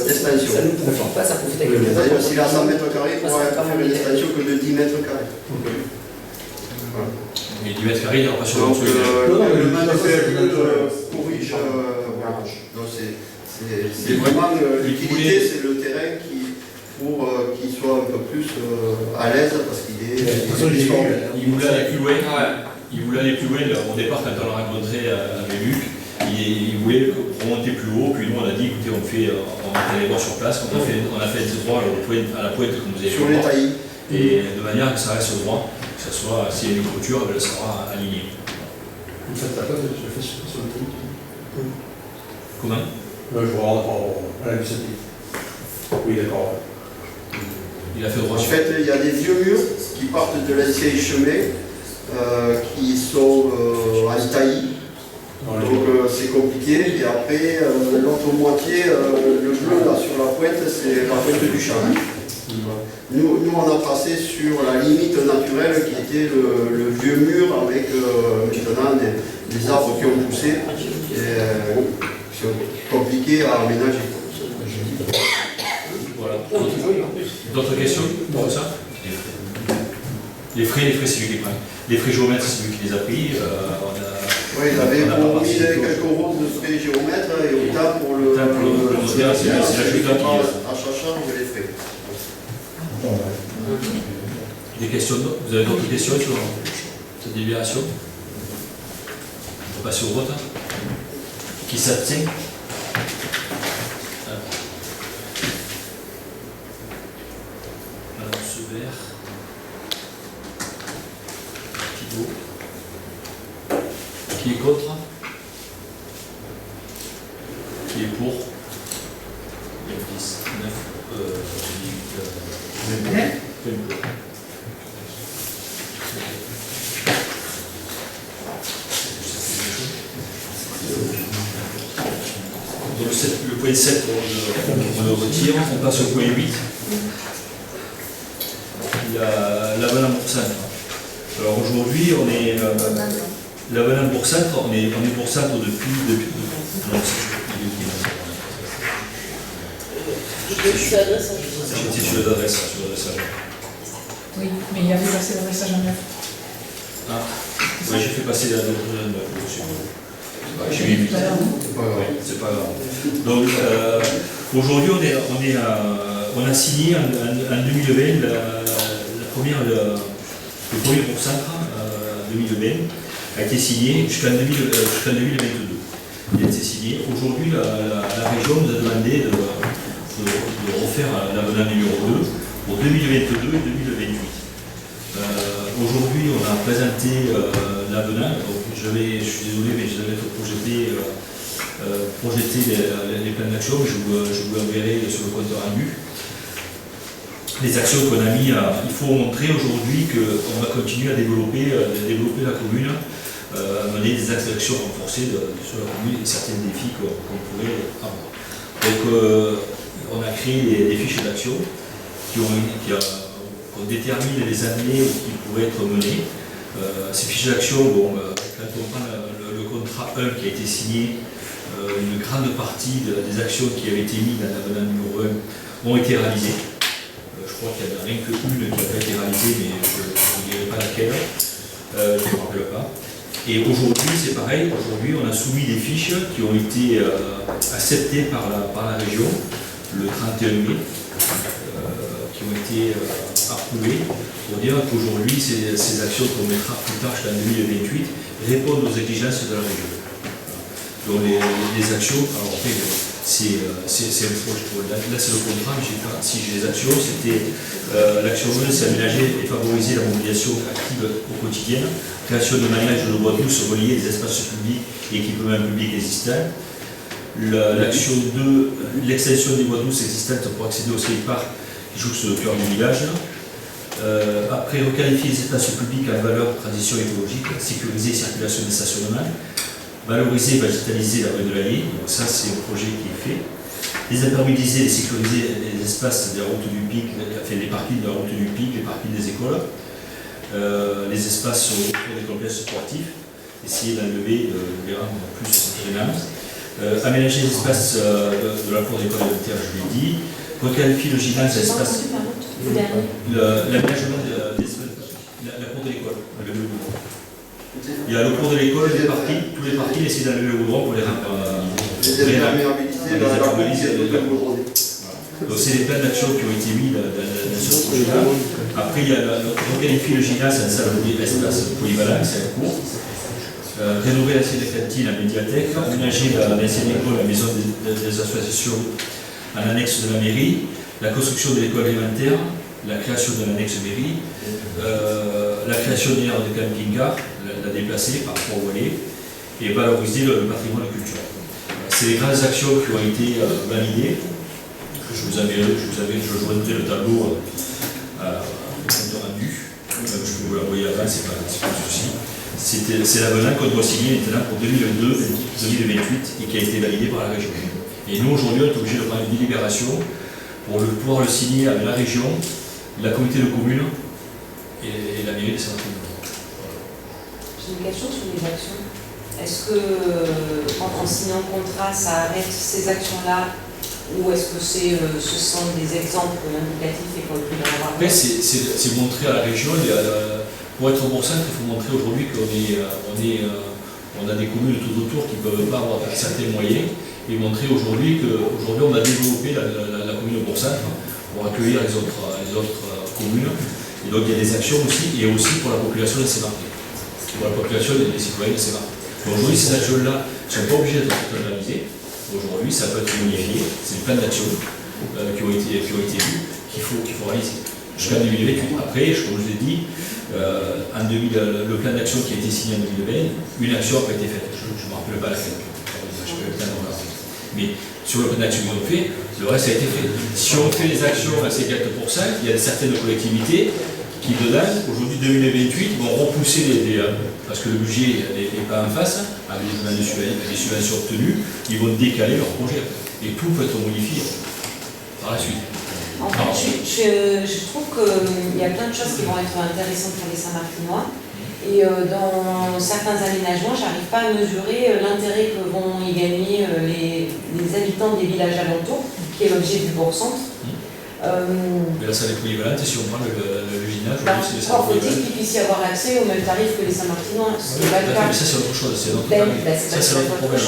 d'extension. Ça ne nous profite pas, ça profite avec le C'est-à-dire s'il a 100 mètres carrés, il pourra faire une extension que de 10 mètres carrés. Voilà. Mais 10 mètres carrés, il n'y aura pas sur Donc le manifeste corrige. Donc c'est vraiment l'utilité, c'est le terrain pour qu'il soit un peu plus à l'aise parce qu'il est. Il voulait aller plus loin. Il voulait aller plus loin. Au départ, quand on l'a rencontré à Béluc, il voulait remonter plus haut. Puis nous, on a dit écoutez, on met les bords sur place. On a fait des droits à la pointe que vous avez sur les taillis. Et de manière que ça reste droit, que ça soit, s'il y a une clôture, elle sera alignée. Vous faites ta place, tu le fais sur le truc. Comment? Je vois à la Lucette. Oui, d'accord. Il a fait droit En sur. fait, il y a des vieux murs qui partent de l'ancien chemin qui sont en taillis. Donc c'est compliqué. Et après, l'autre moitié, le bleu là sur la pointe, c'est la pointe du champ. Nous, on a tracé sur la limite naturelle qui était le vieux mur avec maintenant des arbres qui ont poussé et qui sont compliqués à aménager. Voilà. D'autres questions pour ça? Les frais, c'est lui qui les prend. Les frais géomètres, c'est lui qui les a pris. Oui, il avait pour 1000 et quelques euros de frais géomètres et autant pour le notaire, c'est la à chaque charge les frais. Des questions? Vous avez d'autres questions sur cette délibération? On va passer au vote. Qui s'abstient? Madame Severt. Thibault. Qui est contre? Qui est pour? Il y a 10, 9, 8, Donc le point 7, on le retire, on passe au point 8. L'avenant Bourg-Centre. Alors aujourd'hui, on est l'avenant Bourg-Centre, on est Bourg-Centre depuis non, J'étais sur l'adresse. j'étais sur l'adresse. Oui, mais il y avait passé l'adresse à Jean-Neuf. Ah, oui, j'ai fait passer la j'ai mis 8. C'est pas grave. Donc aujourd'hui, on a signé en 2020 le premier Bourg-Centre 2020 a été signé jusqu'en 2022. Il a été signé. Aujourd'hui, la région nous a demandé de refaire l'avenant numéro 2 pour 2022 et 2028. Aujourd'hui, on a présenté l'avenant. Je suis désolé, mais je devais être projeter les plans d'action. Je vous enverrai sur le compte rendu. Les actions qu'on a mis, il faut montrer aujourd'hui qu'on va continuer à développer la commune, à mener des actions renforcées sur la commune et certains défis qu'on pourrait avoir. Donc, on a créé des fiches d'action qu'on détermine les années qui pourraient être menées. Ces fiches d'action, quand on prend le contrat 1 qui a été signé, une grande partie des actions qui avaient été mises dans l'avenant numéro 1 ont été réalisées. Je crois qu'il n'y en a rien qu'une qui n'a pas été réalisée, mais je ne dirai pas laquelle, je ne me rappelle pas. Et aujourd'hui, c'est pareil, aujourd'hui on a soumis des fiches qui ont été acceptées par la région le 31 mai, qui ont été approuvées, pour dire qu'aujourd'hui, ces actions qu'on mettra plus tard jusqu'en 2028 répondent aux exigences de la région. Donc les actions, alors après, c'est un projet. Là c'est le contrat, mais si j'ai les actions, c'était l'action 1, c'est aménager et favoriser la mobilisation active au quotidien, création de manèges de voies douces reliés des espaces publics et équipements publics existants. L'action 2, l'extension des voies douces existantes pour accéder au skatepark qui jouxte le cœur du village. Après, requalifier les espaces publics à valeur transition écologique, sécuriser la circulation des stationnements, valoriser et végétaliser la rue de l'Allier, donc ça c'est un projet qui est fait. Désimperméabiliser et sécuriser les espaces de la route du Pic, enfin les parkings de la route du Pic, les parkings des écoles, les espaces autour des complexes sportifs, essayer d'enlever, de les rendre plus gênants. Aménager les espaces de la cour d'école élémentaire, je l'ai dit. Requalifier le gymnase à l'espace. L'aménagement de la cour de l'école, il y a le cours de l'école, tous les parkings, essayer d'enlever le goudron pour les rendre. Donc c'est des plans d'action qui ont été mis dans ce projet-là. Après, il y a requalifier le gymnase en salle d'espace polyvalent, c'est un cours. Rénover l'ancienne cantine, la médiathèque, aménager l'ancienne école, la maison des associations en annexe de la mairie, la construction de l'école élémentaire, la création de l'annexe mairie, la création d'une aire de camping-car, la déplacer par rapport au volet, et valoriser le patrimoine culturel. C'est les grandes actions qui ont été validées. Je joindrai le tableau au compte rendu. Je peux vous l'envoyer avant, c'est pas un souci. C'est l'avenant qu'on doit signer maintenant pour 2022-2028 et qui a été validé par la région. Et nous, aujourd'hui, on est obligé de prendre une délibération pour pouvoir le signer avec la région, la communauté de communes et la mairie de Saint-Denis. J'ai une question sur les actions. Est-ce que, en signant le contrat, ça arrête ces actions-là ou est-ce que ce sont des exemples indicatifs et qu'on peut en avoir? Après, c'est montrer à la région, pour être au Bourg-Centre, il faut montrer aujourd'hui qu'on a des communes tout autour qui ne peuvent pas avoir certains moyens et montrer aujourd'hui qu'aujourd'hui on a développé la commune de Bourg-Centre pour accueillir les autres communes. Et donc il y a des actions aussi, et aussi pour la population de Saint-Martin. Pour la population des citoyens de Saint-Martin. Aujourd'hui, ces actions-là ne sont pas obligées d'être totalisées. Aujourd'hui, ça peut être modifié. C'est des plans d'action qui ont été vus, qu'il faut réaliser. Jusqu'en 2028. Après, comme je l'ai dit, le plan d'action qui a été signé en 2020, une action n'a pas été faite. Je ne me rappelle pas laquelle. Mais sur le plan d'action qu'on fait, le reste a été fait. Si on fait les actions à ces 4%, il y a certaines collectivités qui dedans, aujourd'hui 2028, vont repousser parce que le budget n'est pas en face, avec les subventions obtenues, ils vont décaler leur projet. Et tout peut être modifié par la suite. En fait, je trouve qu'il y a plein de choses qui vont être intéressantes pour les Saint-Martinois. Et dans certains aménagements, je n'arrive pas à mesurer l'intérêt que vont y gagner les habitants des villages alentours, qui est l'objet du bourg-centre. Mais là, ça va être polyvalente, si on prend le ginage, c'est les faut-il qu'il puisse y avoir accès au même tarif que les Saint-Martinois, ce qui n'est pas le cas. Mais ça, c'est autre chose, c'est notre tarif. Ça, c'est notre problème.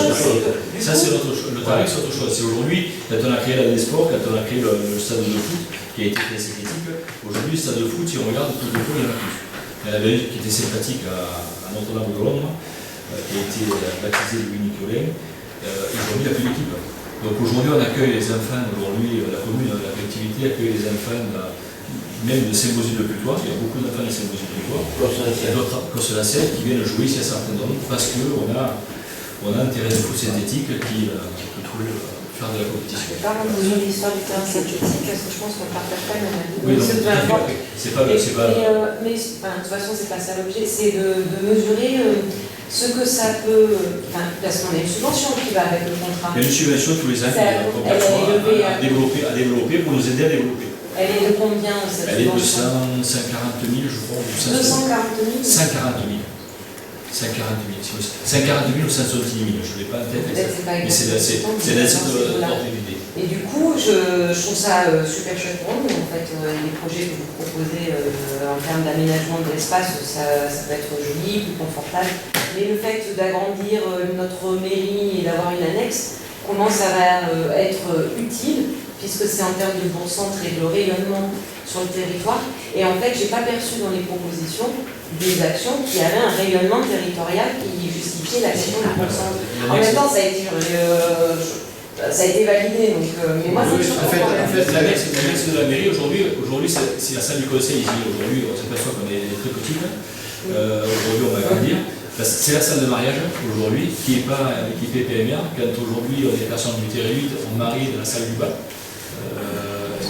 Ça, c'est notre chose. Le tarif, c'est autre chose. C'est aujourd'hui, quand on a créé la Desports, quand on a créé le stade de foot, qui a été très critique, aujourd'hui, le stade de foot, si on regarde tout le tour, il y en a plus. Il y en avait une qui était sympathique à Notre-Dame de Londres, qui a été baptisée Louis Nicolin. Aujourd'hui, il n'y a plus d'équipe. Donc aujourd'hui, on accueille les enfants, aujourd'hui, la commune, la collectivité accueille les enfants, même de Saint-Bosile-le-Putois. Il y a beaucoup d'enfants de Saint-Bosile-le-Putois. Et d'autres Cosse-la-Selle qui viennent jouer ici à Saint-Martin parce qu'on a un terrain de foot synthétique qui trouve faire de la compétition. Je vais pas rentrer sur l'histoire du terrain synthétique parce que je pense qu'on ne partage pas le même avis. Oui, c'est pas. Mais de toute façon, c'est pas ça l'objet, c'est de mesurer ce que ça peut. Parce qu'on a une subvention qui va avec le contrat. Il y a une subvention tous les ans qu'on perçoit à développer pour nous aider à développer. Elle est de combien cette Elle est de subvention 140 000, je crois. 240 000 140 000. 140 000 ou 170 000, je ne l'ai pas en tête. Mais c'est dans cette ordre d'idée. Et du coup, je trouve ça super chouette pour nous. En fait, les projets que vous proposez en termes d'aménagement de l'espace, ça peut être joli, plus confortable. Mais le fait d'agrandir notre mairie et d'avoir une annexe, comment ça va être utile, puisque c'est en termes de bourg-centre et de rayonnement sur le territoire. Et en fait, je n'ai pas perçu dans les propositions des actions qui avaient un rayonnement territorial qui justifiait la question du bourg-centre. En même temps, ça a été validé, donc, mais moi, c'est en fait, l'annexe de la mairie, aujourd'hui c'est la salle du conseil ici. Aujourd'hui, on s'aperçoit qu'on est très petite. Aujourd'hui, on va grandir. C'est la salle de mariage, aujourd'hui, qui n'est pas équipée PMR. Quand aujourd'hui, on est personnes du T8, on marie dans la salle du bas,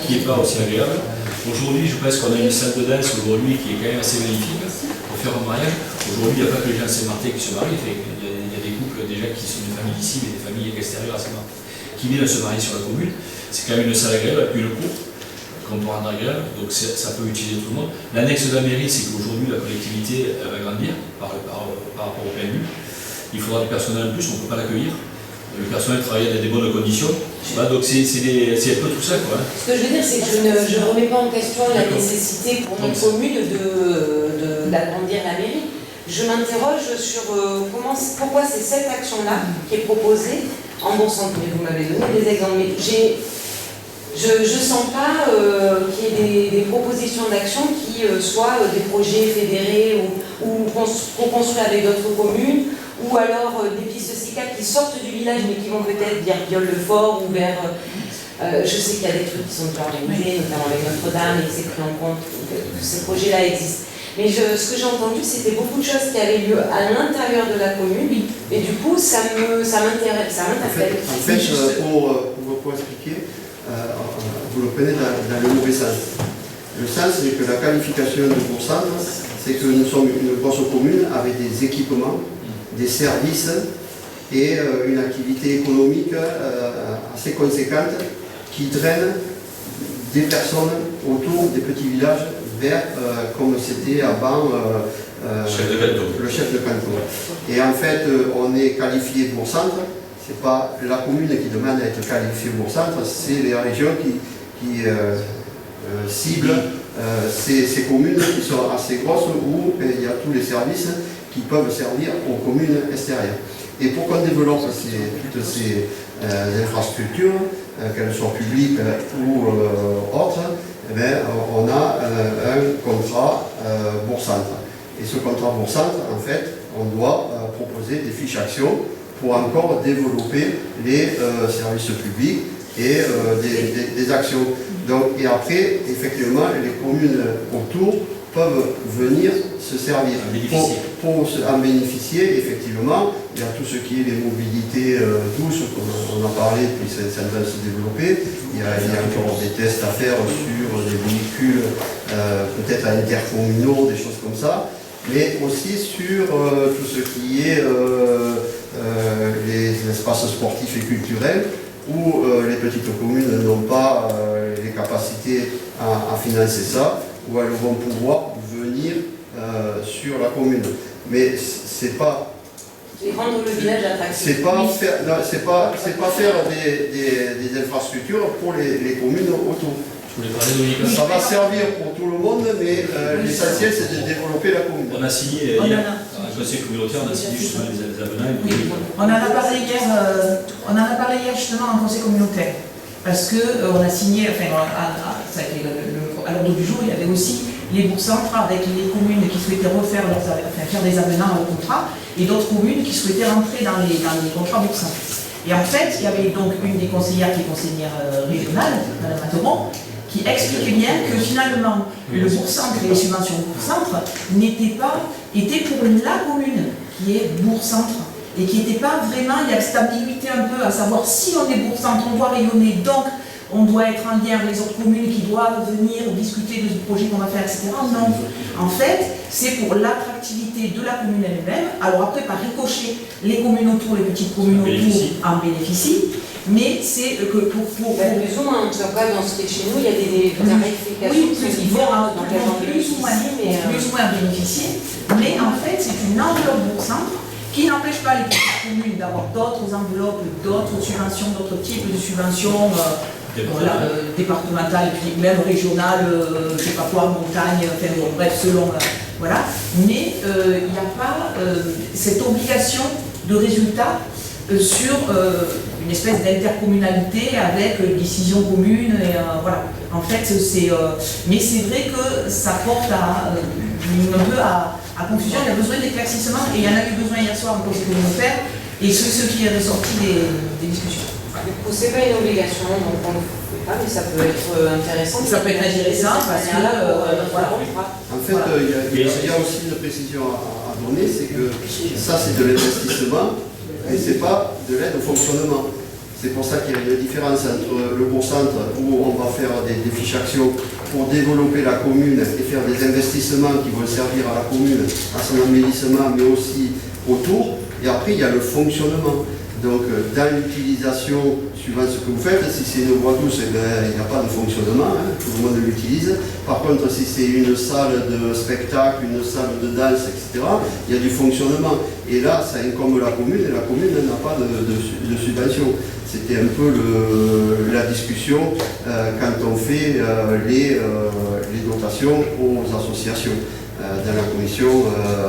qui n'est pas aussi agréable. Aujourd'hui, je pense qu'on a une salle de danse aujourd'hui qui est quand même assez magnifique pour faire un mariage. Aujourd'hui, il n'y a pas que les gens de Saint-Martin qui se marient. Il y a des couples déjà qui sont des familles d'ici, mais des familles extérieures à Saint-Martin, qui viennent se marier sur la commune. C'est quand même une salle agréable, une cour, qu'on peut rendre agréable, donc ça peut utiliser tout le monde. L'annexe de la mairie, c'est qu'aujourd'hui, la collectivité va grandir par rapport au PMU. Il faudra du personnel en plus, on ne peut pas l'accueillir. Le personnel travaille dans des bonnes conditions. Donc c'est un peu tout ça, quoi. Ce que je veux dire, c'est que je ne remets pas en question la nécessité pour notre commune d'agrandir la mairie. Je m'interroge sur pourquoi c'est cette action-là qui est proposée en bourg-centre. Vous m'avez donné des exemples, mais je ne sens pas qu'il y ait des propositions d'action qui soient des projets fédérés ou co-construits avec d'autres communes, ou alors des pistes cyclables qui sortent du village mais qui vont peut-être vers Viol-le-Fort ou vers... je sais qu'il y a des trucs qui sont déjà organisés, notamment avec Notre-Dame, et c'est pris en compte que ces projets-là existent. Mais ce que j'ai entendu, c'était beaucoup de choses qui avaient lieu à l'intérieur de la commune, et du coup, ça m'interpelle. En fait, pour expliquer, vous le prenez dans le mauvais sens. Le sens, c'est que la qualification de bourg-centre, c'est que nous sommes une grosse commune avec des équipements, des services et une activité économique assez conséquente qui draine des personnes autour des petits villages vers, comme c'était avant, le chef de canton. Et en fait, on est qualifié bourg-centre. Ce n'est pas la commune qui demande à être qualifiée bourg-centre, c'est les régions qui ciblent ces communes qui sont assez grosses où il y a tous les services qui peuvent servir aux communes extérieures. Et pour qu'on développe toutes ces infrastructures, qu'elles soient publiques ou autres, eh bien, on a un contrat bourg-centre. Et ce contrat bourg-centre, en fait, on doit proposer des fiches actions pour encore développer les services publics et des actions. Donc, et après, effectivement, les communes autour peuvent venir se servir. Pour en bénéficier, effectivement, il y a tout ce qui est les mobilités douces, on en parlait, puis ça va se développer. Il y a encore des tests à faire sur des véhicules peut-être intercommunaux, des choses comme ça, mais aussi sur tout ce qui est les espaces sportifs et culturels, où les petites communes n'ont pas les capacités à financer ça, où elles vont pouvoir venir sur la commune. Mais c'est pas... Et rendre le village attractif. C'est pas faire, non, c'est pas faire des infrastructures pour les communes autour. Ça va servir pour tout le monde, mais l'essentiel c'est de développer la commune. On a signé hier, un conseil communautaire, on a signé justement les avenants. On en a parlé hier justement en conseil communautaire. Parce qu'on a signé, enfin, ça a été à l'ordre du jour, il y avait aussi les bourgs-centres avec les communes qui souhaitaient refaire faire des avenants au contrat et d'autres communes qui souhaitaient rentrer dans les contrats bourgs-centres. Et en fait, il y avait donc une des conseillères qui est conseillère régionale, Mme Materon, qui expliquait bien que finalement, le bourg-centre et les subventions bourg-centre étaient pour la commune qui est bourg-centre. Et qui n'était pas vraiment, il y a cette ambiguïté un peu à savoir si on est bourg-centre, on doit rayonner, donc on doit être en lien avec les autres communes qui doivent venir discuter de ce projet qu'on va faire, etc. Non. En fait, c'est pour l'attractivité de la commune elle-même. Alors après, par ricochet, les communes autour, les petites communes autour en bénéficient. Mais c'est que pour... plus ou moins, en tout cas, dans ce qui est chez nous, il y a des tarifications qui vont dans plus ou moins bénéficier. Mais en fait, c'est une enveloppe bourg-centre qui n'empêche pas les petites communes d'avoir d'autres enveloppes, d'autres subventions, d'autres types de subventions départementales, et puis même régionales, je ne sais pas quoi, montagne, enfin bon, bref, selon... voilà. Mais il n'y a pas cette obligation de résultat sur une espèce d'intercommunalité avec décision commune, et voilà. En fait, mais c'est vrai que ça porte un peu à confusion, il y a besoin d'éclaircissement, et il y en a eu besoin hier soir en conseil communautaire, et ce qui est ressorti des discussions. Du coup, c'est pas une obligation, donc on ne le fait pas, mais ça peut être intéressant. Ça peut être intéressant, parce que voilà. En fait, il y a aussi une précision à donner, c'est que ça c'est de l'investissement, et c'est pas de l'aide au fonctionnement. C'est pour ça qu'il y a une différence entre le bourg-centre où on va faire des fiches actions pour développer la commune et faire des investissements qui vont servir à la commune, à son embellissement, mais aussi autour. Et après, il y a le fonctionnement. Donc, dans l'utilisation, suivant ce que vous faites, si c'est une voie douce, eh bien, il n'y a pas de fonctionnement, hein, tout le monde l'utilise. Par contre, si c'est une salle de spectacle, une salle de danse, etc., il y a du fonctionnement. Et là, ça incombe la commune, et la commune n'a pas de subvention. C'était un peu la discussion quand on fait les dotations aux associations, dans la commission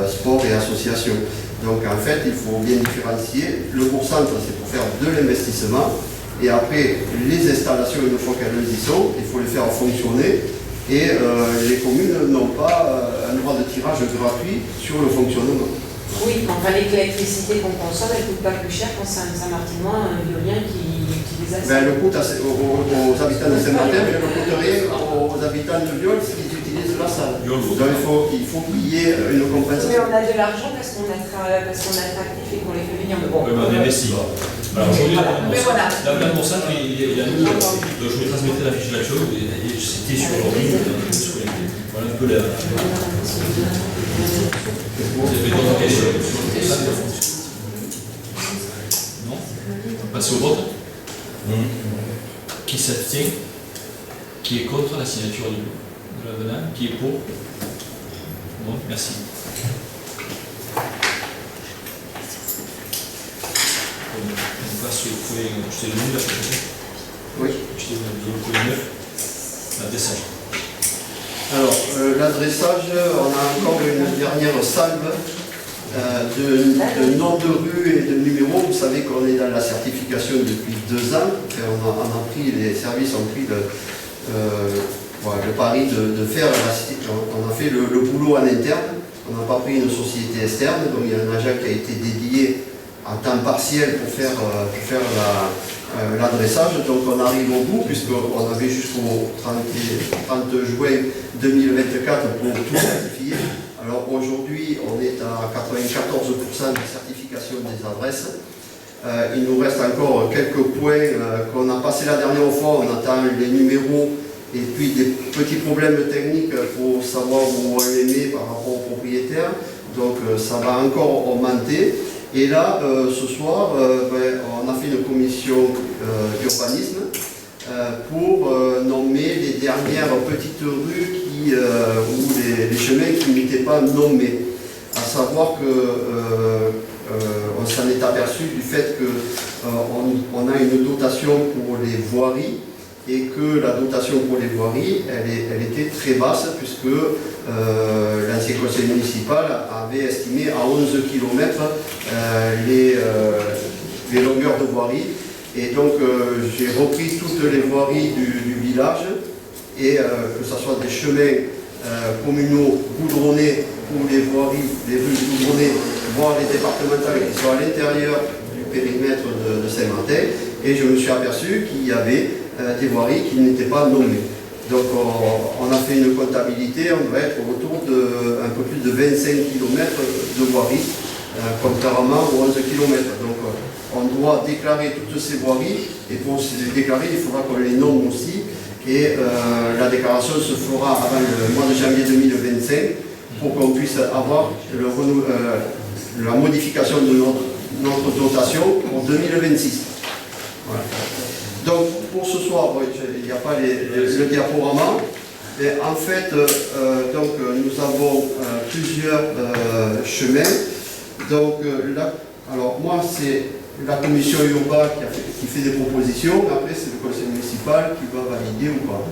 sport et associations. Donc en fait, il faut bien différencier. Le bourg-centre, c'est pour faire de l'investissement. Et après, les installations, une fois qu'elles y sont, il faut les faire fonctionner. Et les communes n'ont pas un droit de tirage gratuit sur le fonctionnement. Oui, enfin l'électricité qu'on consomme, elle ne coûte pas plus cher quand c'est un Saint-Martinois, un Violien qui utilise ça. Ben, le coût aux habitants de Saint-Martin, mais ne coûte rien aux habitants de Viol qui utilisent la salle. Donc il faut qu'il y ait une compensation. Mais on a de l'argent parce qu'on est attractif et qu'on les fait venir. Oui, mais on investit. Alors aujourd'hui, dans le bourg-centre, il y a nous, donc je vous transmettrai la fiche d'action et c'était sur l'ordi. Voilà un peu la... Vous avez d'autres questions sur ça? Non? On passe au vote. Qui s'abstient? Qui est contre la signature de l'avenant? Qui est pour? Bon, merci. On passe au point, je t'ai donné la prochaine. Oui. Je t'ai donné le point 9, l'adressage. Alors, l'adressage, on a encore une dernière salve de nom de rue et de numéro. Vous savez qu'on est dans la certification depuis 2 ans. Les services ont pris le pari de faire, on a fait le boulot en interne. On n'a pas pris une société externe, donc il y a un agent qui a été dédié à temps partiel pour faire l'adressage. Donc on arrive au bout, puisqu'on avait jusqu'au 30 juin 2024 pour tout certifier. Alors aujourd'hui, on est à 94% de certification des adresses. Il nous reste encore quelques points qu'on a passés la dernière fois. On attend les numéros et puis des petits problèmes techniques pour savoir où on les met par rapport aux propriétaires. Donc ça va encore augmenter. Et là, ce soir, on a fait une commission urbanisme pour nommer les dernières petites rues ou les chemins qui n'étaient pas nommés. À savoir on s'en est aperçu du fait qu'on a une dotation pour les voiries et que la dotation pour les voiries, elle était très basse puisque l'ancien conseil municipal avait estimé à 11 km les longueurs de voiries. Et donc j'ai repris toutes les voiries du village et que ce soit des chemins communaux goudronnés ou les voiries, les rues goudronnées, voire les départementales qui sont à l'intérieur du périmètre de Saint-Martin. Et je me suis aperçu qu'il y avait des voiries qui n'étaient pas nommées. Donc on a fait une comptabilité, on va être autour de un peu plus de 25 km de voiries, contrairement aux 11 km. Donc on doit déclarer toutes ces voiries, et pour les déclarer, il faudra qu'on les nomme aussi. Et la déclaration se fera avant le mois de janvier 2025 pour qu'on puisse avoir la modification de notre dotation pour 2026. Voilà. Donc pour ce soir, il n'y a pas le diaporama, mais en fait, nous avons plusieurs chemins. Donc là, alors moi c'est la commission urbaine qui fait des propositions, après c'est le conseil municipal qui va valider ou pas.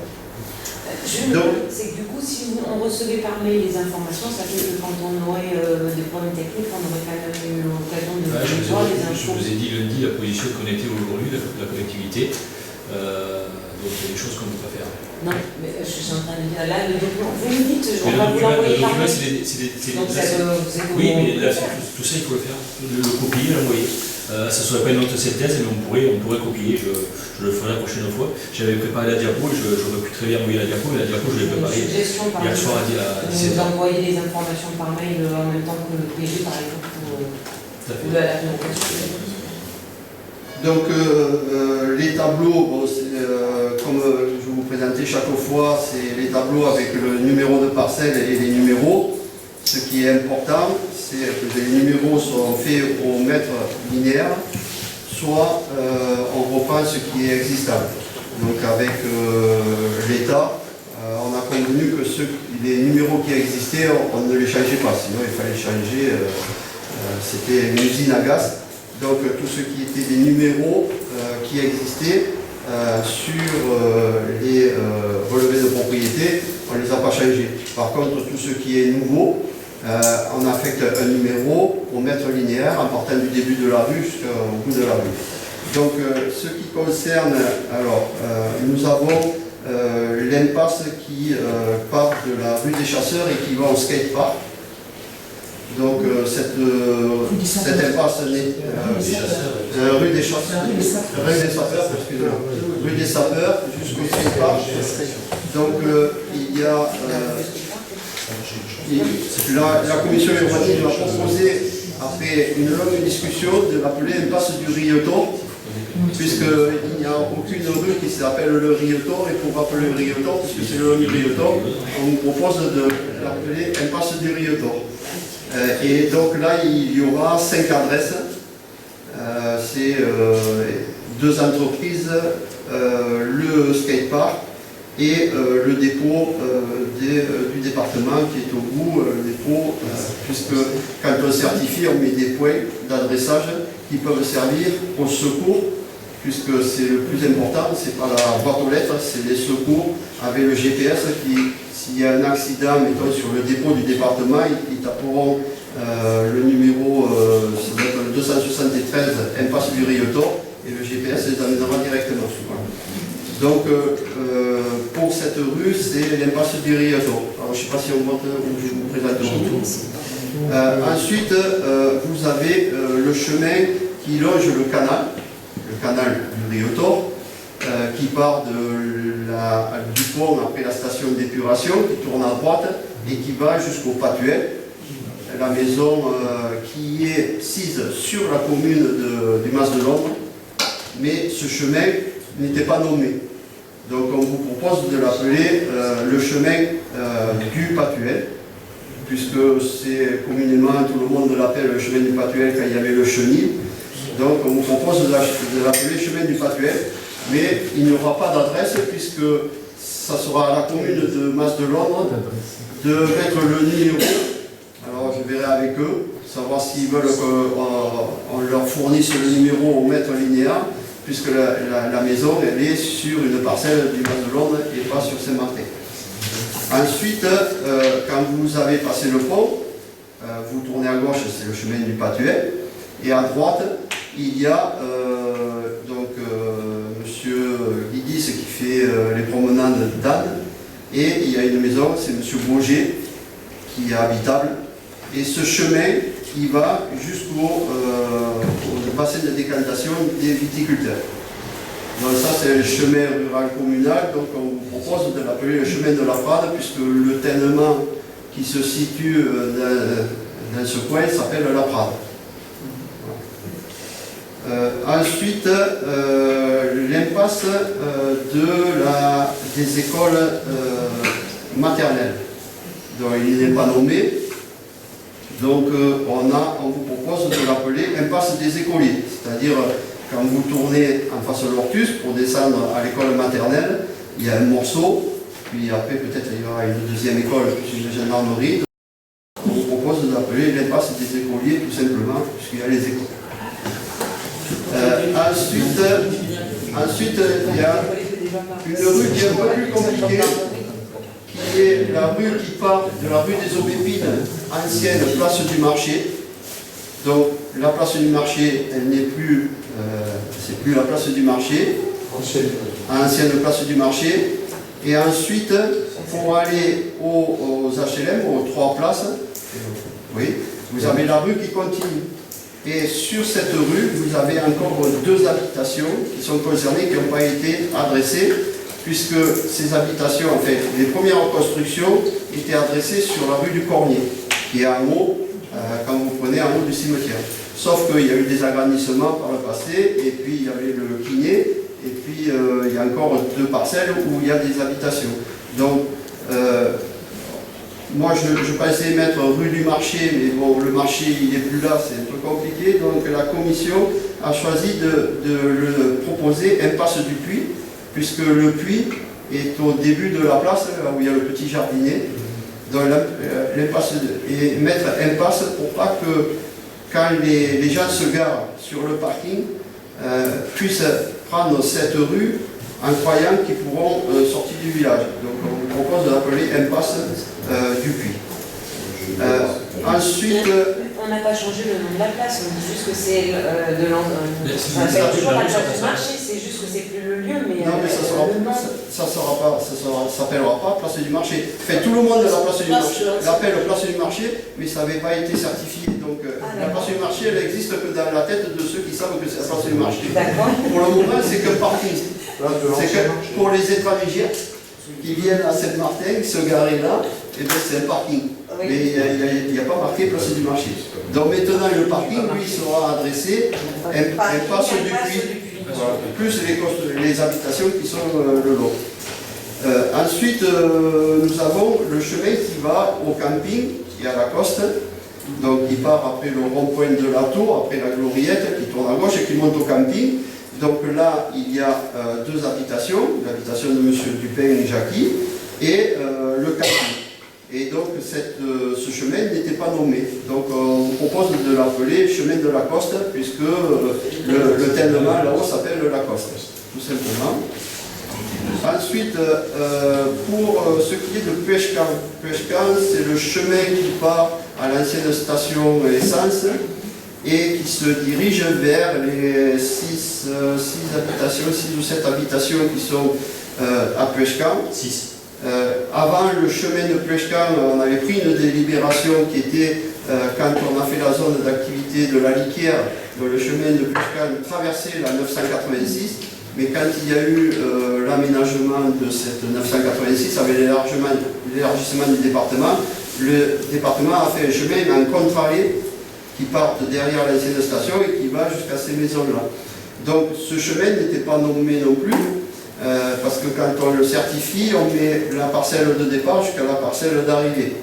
C'est que du coup, si on recevait par mail les informations, ça fait que quand on aurait des problèmes techniques, on aurait quand même eu l'occasion de voir les infos. Je vous ai dit lundi la position qu'on était aujourd'hui, la collectivité. Donc il y a des choses qu'on ne peut pas faire. Non, mais je suis en train de dire, là, le document, vous me dites, on va vous l'envoyer par mail. Oui, mais là, tout ça, il faut le faire, le copier, l'envoyer. Ça ne serait pas une autre synthèse, mais on pourrait copier, je le ferai la prochaine fois. J'avais préparé la diapo, j'aurais pu très bien envoyer la diapo, mais la diapo, je l'ai préparée hier soir à 17h. Vous envoyez les informations par mail en même temps que le PG, par exemple, ou la présentation. Donc les tableaux, comme je vous présentais chaque fois, c'est les tableaux avec le numéro de parcelle et les numéros. Ce qui est important, c'est que les numéros sont faits au mètre linéaire, soit on reprend ce qui est existant. Donc avec l'État, on a convenu que les numéros qui existaient, on ne les changeait pas, sinon il fallait changer, c'était une usine à gaz. Donc tout ce qui était des numéros qui existaient sur les relevés de propriété, on ne les a pas changés. Par contre, tout ce qui est nouveau, on affecte un numéro au mètre linéaire en partant du début de la rue jusqu'au bout de la rue. Donc ce qui concerne, alors nous avons l'impasse qui part de la rue des Chasseurs et qui va au skatepark. Donc cette impasse rue des Chasseurs, rue des Sapeurs jusqu'au skatepark. Donc il y a la commission urbanisme a proposé, après une longue discussion, de l'appeler impasse du Riotor, puisqu'il n'y a aucune rue qui s'appelle le Riotor, et pour rappeler le Riotor, puisque c'est le long du Riotor, on vous propose de l'appeler impasse du Riotor. Et donc là, il y aura 5 adresses. C'est 2 entreprises, le skatepark et le dépôt du département qui est au bout, le dépôt, puisque quand on certifie, on met des points d'adressage qui peuvent servir au secours, puisque c'est le plus important, c'est pas la boîte aux lettres, c'est les secours avec le GPS qui, s'il y a un accident, mettons sur le dépôt du département, ils taperont le numéro, ça doit être le 273, impasse du Riotor, et le GPS les amènera directement. Donc pour cette rue, c'est l'impasse du Riotor. Alors je ne sais pas si on voit où je vous présente le retour. Ensuite, vous avez le chemin qui longe le canal du Riotor, qui part du pont après la station d'épuration, qui tourne à droite et qui va jusqu'au Patuel, la maison qui est sise sur la commune du Mas de Londres, mais ce chemin n'était pas nommé. Donc on vous propose de l'appeler le chemin du Patuel, puisque c'est communément, tout le monde l'appelle le chemin du Patuel quand il y avait le chenil. Donc on vous propose de l'appeler chemin du Patuel, mais il n'y aura pas d'adresse puisque ça sera à la commune de Mas-de-Londres de mettre le numéro. Alors je verrai avec eux, savoir s'ils veulent qu'on leur fournisse le numéro au mètre linéaire, puisque la maison elle est sur une parcelle du Mas-de-Londres et pas sur Saint-Martin. Ensuite, quand vous avez passé le pont, vous tournez à gauche, c'est le chemin du Patuel, et à droite, il y a monsieur Guidis qui fait les promenades d'âne, et il y a une maison, c'est monsieur Boger, qui est habitable, et ce chemin, il va jusqu'au bassin de décantation des viticulteurs. Donc ça c'est le chemin rural communal, donc on vous propose de l'appeler le chemin de la Prade, puisque le tènement qui se situe dans ce coin s'appelle la Prade. Ensuite, l'impasse des écoles maternelles. Donc il n'est pas nommé. Donc on vous propose de l'appeler impasse des écoliers. C'est-à-dire, quand vous tournez en face de l'Ortus pour descendre à l'école maternelle, il y a un morceau, puis après peut-être il y aura une deuxième école, puis une gendarmerie. On vous propose de l'appeler l'impasse des écoliers, tout simplement, puisqu'il y a les écoles. Ensuite, il y a une rue qui est un peu plus compliquée, qui est la rue qui part de la rue des Aubépines, ancienne place du marché. Donc la place du marché, elle n'est plus, c'est plus la place du marché, ancienne place du marché. Et ensuite, pour aller aux HLM, aux 3 places, oui, vous avez la rue qui continue. Et sur cette rue, vous avez encore 2 habitations qui sont concernées, qui n'ont pas été adressées, puisque ces habitations, en fait, les premières constructions étaient adressées sur la rue du Cornier, qui est en haut, quand vous prenez en haut du cimetière. Sauf qu'il y a eu des agrandissements par le passé, et puis il y avait le Quinet, et puis il y a encore 2 parcelles où il y a des habitations. Donc, moi je pensais mettre rue du marché, mais bon, le marché il n'est plus là, c'est un peu compliqué, donc la commission a choisi de le proposer impasse du Puy, puisque le Puy est au début de la place, là où il y a le petit jardinet. Donc et mettre impasse pour pas que quand les gens se garent sur le parking, puissent prendre cette rue en croyant qu'ils pourront sortir du village. Donc on vous propose de l'appeler impasse du Puy. Ensuite... On n'a pas changé le nom de la place, on dit juste que c'est de l'endroit. Ça s'appelle toujours la place du marché, c'est juste que c'est plus le lieu, mais non, mais ça s'appellera pas place du marché. Fait, tout le monde de la place du marché l'appelle place du marché, mais ça n'avait pas été certifié. Donc la place du marché, elle existe que dans la tête de ceux qui savent que c'est la place du marché. Pour le moment, c'est qu'un parking. C'est que pour les étrangers qui viennent à Saint-Martin, qui se garent là, et bien c'est un parking. Mais il n'y a pas marqué place du marché. Donc maintenant le parking, lui, sera adressé impasse du Puy, plus les habitations qui sont le long. Ensuite, nous avons le chemin qui va au camping, qui est à la Coste, donc qui part après le rond-point de la Tour, après la Gloriette, qui tourne à gauche et qui monte au camping. Donc là, il y a 2 habitations, l'habitation de M. Dupin et Jackie, et le camping. Et donc ce chemin n'était pas nommé. Donc on vous propose de l'appeler chemin de la Coste, puisque le tènement là-haut s'appelle la Coste, tout simplement. Ensuite, pour ce qui est de Puechcan, c'est le chemin qui part à l'ancienne station essence et qui se dirige vers les 6 ou 7 habitations qui sont à Puechcan. 6. Avant le chemin de Puechcan, on avait pris une délibération qui était, quand on a fait la zone d'activité de la Liquière, le chemin de Puechcan traversait la 986, mais quand il y a eu l'aménagement de cette 986, avec l'élargissement du département, le département a fait un chemin en contre-allée qui part derrière l'ancienne station et qui va jusqu'à ces maisons-là. Donc ce chemin n'était pas nommé non plus, parce que quand on le certifie, on met la parcelle de départ jusqu'à la parcelle d'arrivée,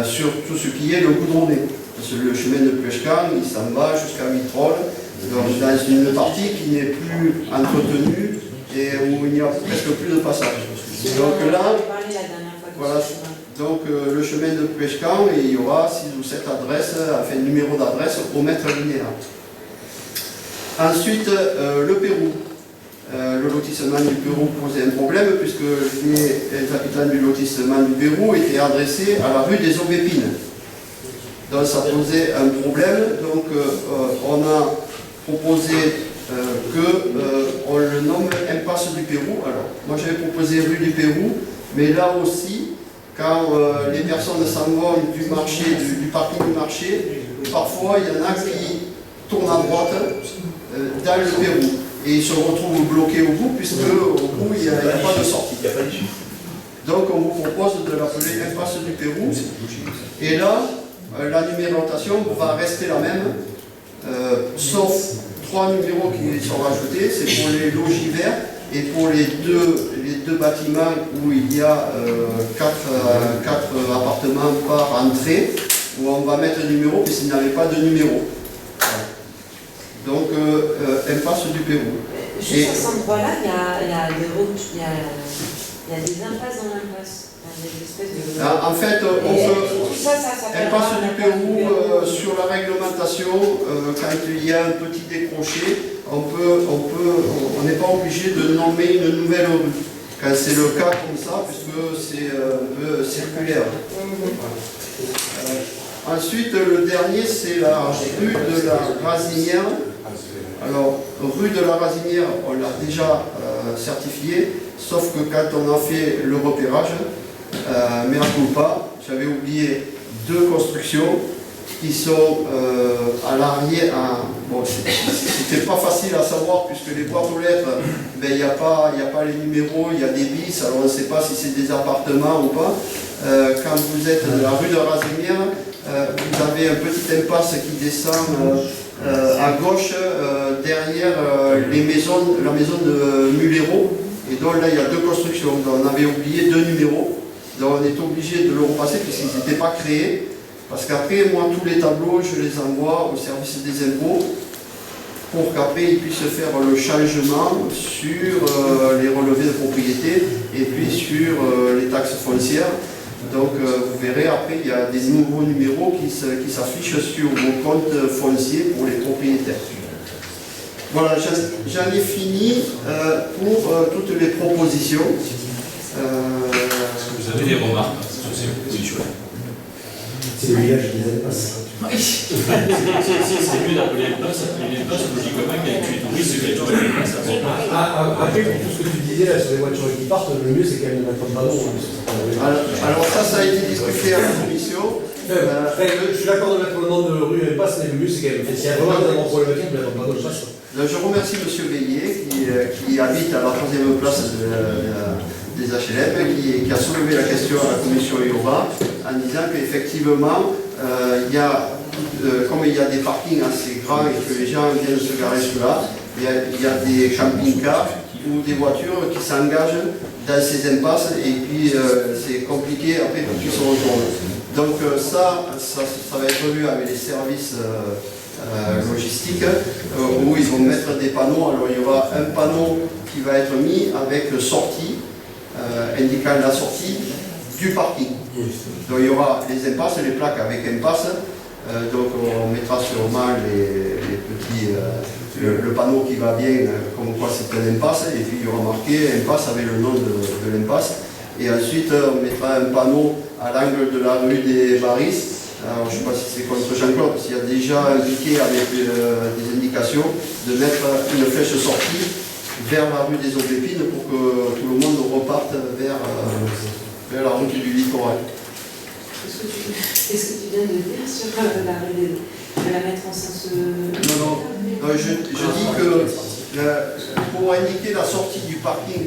sur tout ce qui est le goudronné. Parce que le chemin de Plechkan, il s'en va jusqu'à Vitrolles, dans une partie qui n'est plus entretenue et où il n'y a presque plus de passage. Donc là, voilà, donc le chemin de Plechkan, il y aura 6 ou 7 adresses, enfin numéro d'adresse au mètre linéaire. Ensuite, le Pérou. Le lotissement du Pérou posait un problème puisque les habitants du lotissement du Pérou étaient adressés à la rue des Aubépines. Donc ça posait un problème, donc on a proposé qu'on le nomme impasse du Pérou. Alors, moi j'avais proposé rue du Pérou, mais là aussi, quand les personnes s'en vont du marché, du parking du marché, parfois il y en a qui tournent à droite dans le Pérou. Et ils se retrouvent bloqués au bout, puisque au bout il n'y a pas de sortie. Donc on vous propose de l'appeler impasse du Pérou. Et là, la numérotation va rester la même, sauf 3 numéros qui sont rajoutés, c'est pour les logis verts et pour les deux bâtiments où il y a 4 appartements par entrée, où on va mettre un numéro puisqu'il n'y avait pas de numéro. Donc, impasse du Pérou. Juste à cet endroit-là, il y a des impasses dans l'impasse. Des espèces de... En fait, on peut... Impasse du Pérou, sur la réglementation, quand il y a un petit décroché, on n'est pas obligé de nommer une nouvelle rue. Quand c'est le cas comme ça, puisque c'est un peu circulaire. Ensuite, le dernier, c'est la rue de la Rasinière. Alors, rue de la Rasinière, on l'a déjà certifiée, sauf que quand on a fait le repérage, mea culpa, j'avais oublié 2 constructions qui sont à l'arrière. Bon, c'était pas facile à savoir puisque les boîtes aux lettres, ben, il n'y a pas les numéros, il y a des bis, alors on ne sait pas si c'est des appartements ou pas. Quand vous êtes dans la rue de la Rasinière, vous avez un petit impasse qui descend à gauche derrière la maison de Mulero. Et donc là, il y a 2 constructions. Donc, on avait oublié 2 numéros. Donc on est obligé de le repasser puisqu'ils n'étaient pas créés. Parce qu'après, moi, tous les tableaux, je les envoie au service des impôts pour qu'après, ils puissent faire le changement sur les relevés de propriété et puis sur les taxes foncières. Donc vous verrez, après, il y a des nouveaux numéros qui s'affichent sur vos comptes fonciers pour les propriétaires. Voilà, j'en ai fini pour toutes les propositions. Est-ce que vous avez des remarques sur ces propositions? C'est le village des impasses. C'est mieux d'appeler une passe, logiquement, il y a une touriste qui a toujours une passe. Après, pour tout ce que tu disais là, sur les voitures qui partent, le mieux c'est quand même de mettre un panneau. Alors ça a été discuté à la commission. Je suis d'accord de mettre le nom de rue impasse, mais le mieux c'est quand même, s'il y a vraiment un problématique, de mettre un panneau de passe. Je remercie M. Veillet qui habite à la 3e place des HLM, qui a soulevé la question à la commission IORA en disant qu'effectivement, comme il y a des parkings assez grands et que les gens viennent se garer là, il y a des camping-cars ou des voitures qui s'engagent dans ces impasses et puis c'est compliqué après pour qu'ils se retournent. Donc ça va être vu avec les services logistiques où ils vont mettre des panneaux. Alors il y aura un panneau qui va être mis avec sortie, indiquant la sortie du parking. Donc il y aura les impasses, les plaques avec impasse. Donc on mettra sûrement les petits, le panneau qui va bien, comme quoi c'est un impasse, et puis il y aura marqué impasse avec le nom de l'impasse. Et ensuite on mettra un panneau à l'angle de la rue des Baris. Alors, je ne sais pas si c'est contre Jean-Claude, parce qu'il y a déjà indiqué avec des indications de mettre une flèche sortie vers la rue des Aubépines pour que tout le monde reparte vers la route du littoral. Qu'est-ce que tu viens de dire sur la rue de la mettre en sens... Non, je dis que pour indiquer la sortie du parking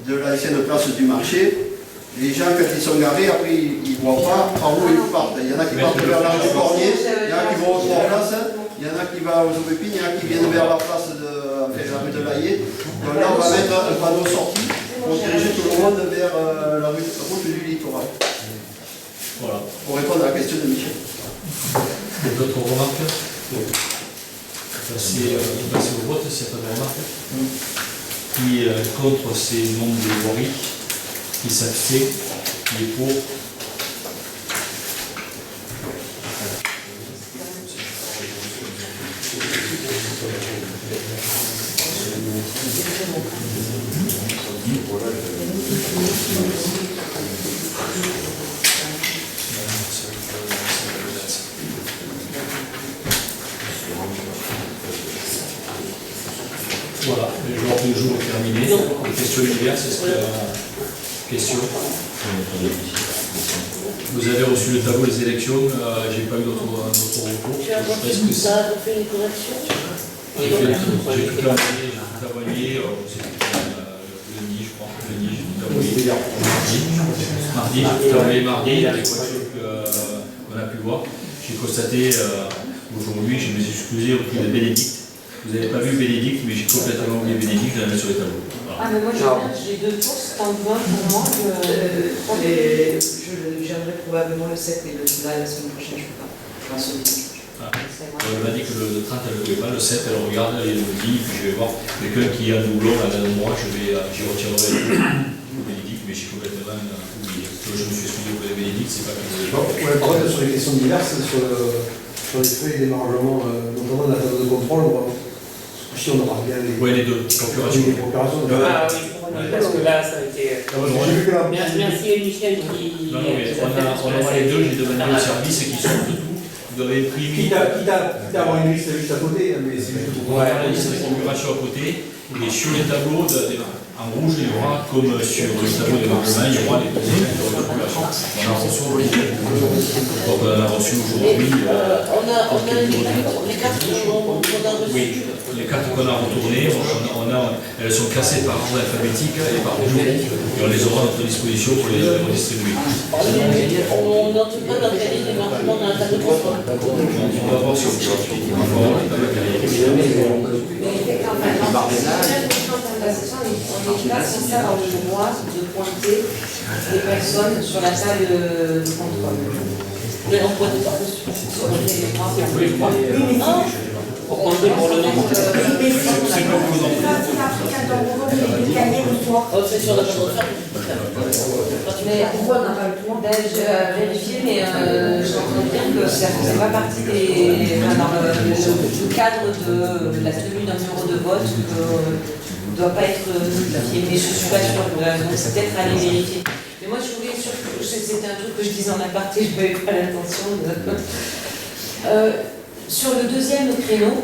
de l'ancienne place du marché, les gens, quand ils sont garés, après, ils ne voient pas par où ils partent. Il y en a qui partent vers la rue du Cornier, il y en a qui vont au Trois-Places, il y en a qui vont aux Aubépines, il y en a qui viennent vers la place de la rue de Laillé. Donc là, on va mettre un panneau sorti diriger tout le monde vers la route du littoral. Voilà. Pour répondre à la question de Michel. D'autres remarques? Passer au vote s'il n'y a pas de remarques. Qui est contre ces nombres de voiries? Qui s'abstient? Qui est pour? Voilà, l'ordre du jour est terminé. Les questions diverses, est-ce qu'il y a questions? Vous avez reçu le tableau des élections, j'ai pas eu d'autres retours. Tu as fait une correction? J'ai tout envoyé, lundi, je crois, lundi, j'ai tout envoyé. Mardi, j'ai tout envoyé mardi, il y a des voitures qu'on a pu voir. J'ai constaté aujourd'hui, je me suis excusé auprès de Bénédicte. Vous n'avez pas vu Bénédicte, mais j'ai complètement oublié Bénédicte, je la mets sur les tableaux. Voilà. Ah, mais moi j'ai deux tours, c'est en vin pour moi. Je viendrai probablement le 7, mais là, la semaine prochaine, je ne peux pas. Je pense au dimanche. Elle m'a dit que le 30 elle ne pouvait pas, le 7 elle regarde, elle me dit, puis je vais voir quelqu'un qui a un doublon à l'un moi, j'y retiendrai le Bénédicte, mais j'ai complètement oublié. Je me suis excusé auprès de Bénédicte, c'est pas que je Ouais, par contre, sur les questions diverses, sur les feuilles d'émargement, notamment la table de contrôle, si on aura bien les. Oui, les deux, procurations. Ah oui, parce que là, ça a été. Merci Michel qui. Non, mais on aura les deux, j'ai demandé au service qui sortent de tout. Vous avez imprimé. Quitte à avoir une liste juste à côté, mais c'est juste pour faire la liste de procuration à côté. Et sur les tableaux, en rouge, il y aura, comme sur le tableau des marchements, il y aura les procurations. On a reçu aujourd'hui. Donc on en a reçu aujourd'hui. On a les cartes qu'on a reçues. Oui, les cartes qu'on a retournées, elles sont classées par ordre alphabétique et par jour. Et on les aura à notre disposition pour les redistribuer. On n'entre pas dans le cahier des marchements dans la table de contrôle. On va voir si on peut. On n'est pas censé avoir le droit de pointer les personnes sur la salle de contrôle. Mais on ne pointe pas. Pour compter pour le nombre. C'est sur la chambre de Mais pourquoi on n'a pas le droit? J'ai vérifié, mais j'entends dire que ça ne faisait pas partie du cadre de la tenue d'un numéro de vote, ne doit pas être notifié. Mais je ne suis pas sûre, donc c'est peut-être à aller vérifier. Mais moi, je voulais surtout, c'était un truc que je disais en aparté, je n'avais pas l'intention de. Sur le deuxième créneau,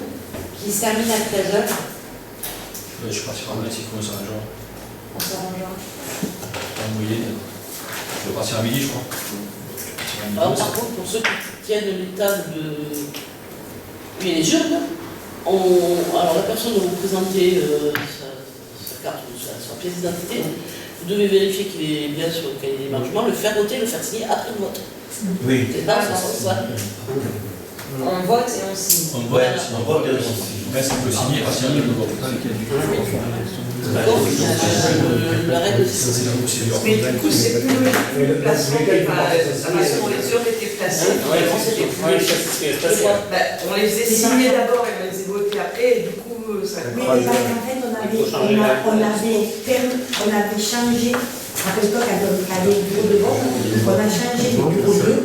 qui se termine à 13h. Je suis parti par là, c'est comment ça s'arrangera? On s'arrangera. En moyenne, je vais partir à midi, je crois. Alors, par contre, pour ceux qui tiennent les tables de. Oui, les jeunes, alors la personne dont vous présentez sa carte ou sa pièce d'identité, vous devez vérifier qu'il est bien sur le cahier des marchements, le faire voter, le faire signer après le vote. Oui. C'est pas ça. On vote et on signe. On vote et on signe. Mais ça peut signer à partir de le vote. La règle, c'est ça. Mais du coup, c'est plus le placement n'est pas. La façon dont les heures étaient placées. On les faisait signer d'abord et on les faisait voter après, et du coup, ça. Oui, mais parce qu'en fait, on avait changé. À l'époque, avec les bureaux de vote, on a changé le bureau 2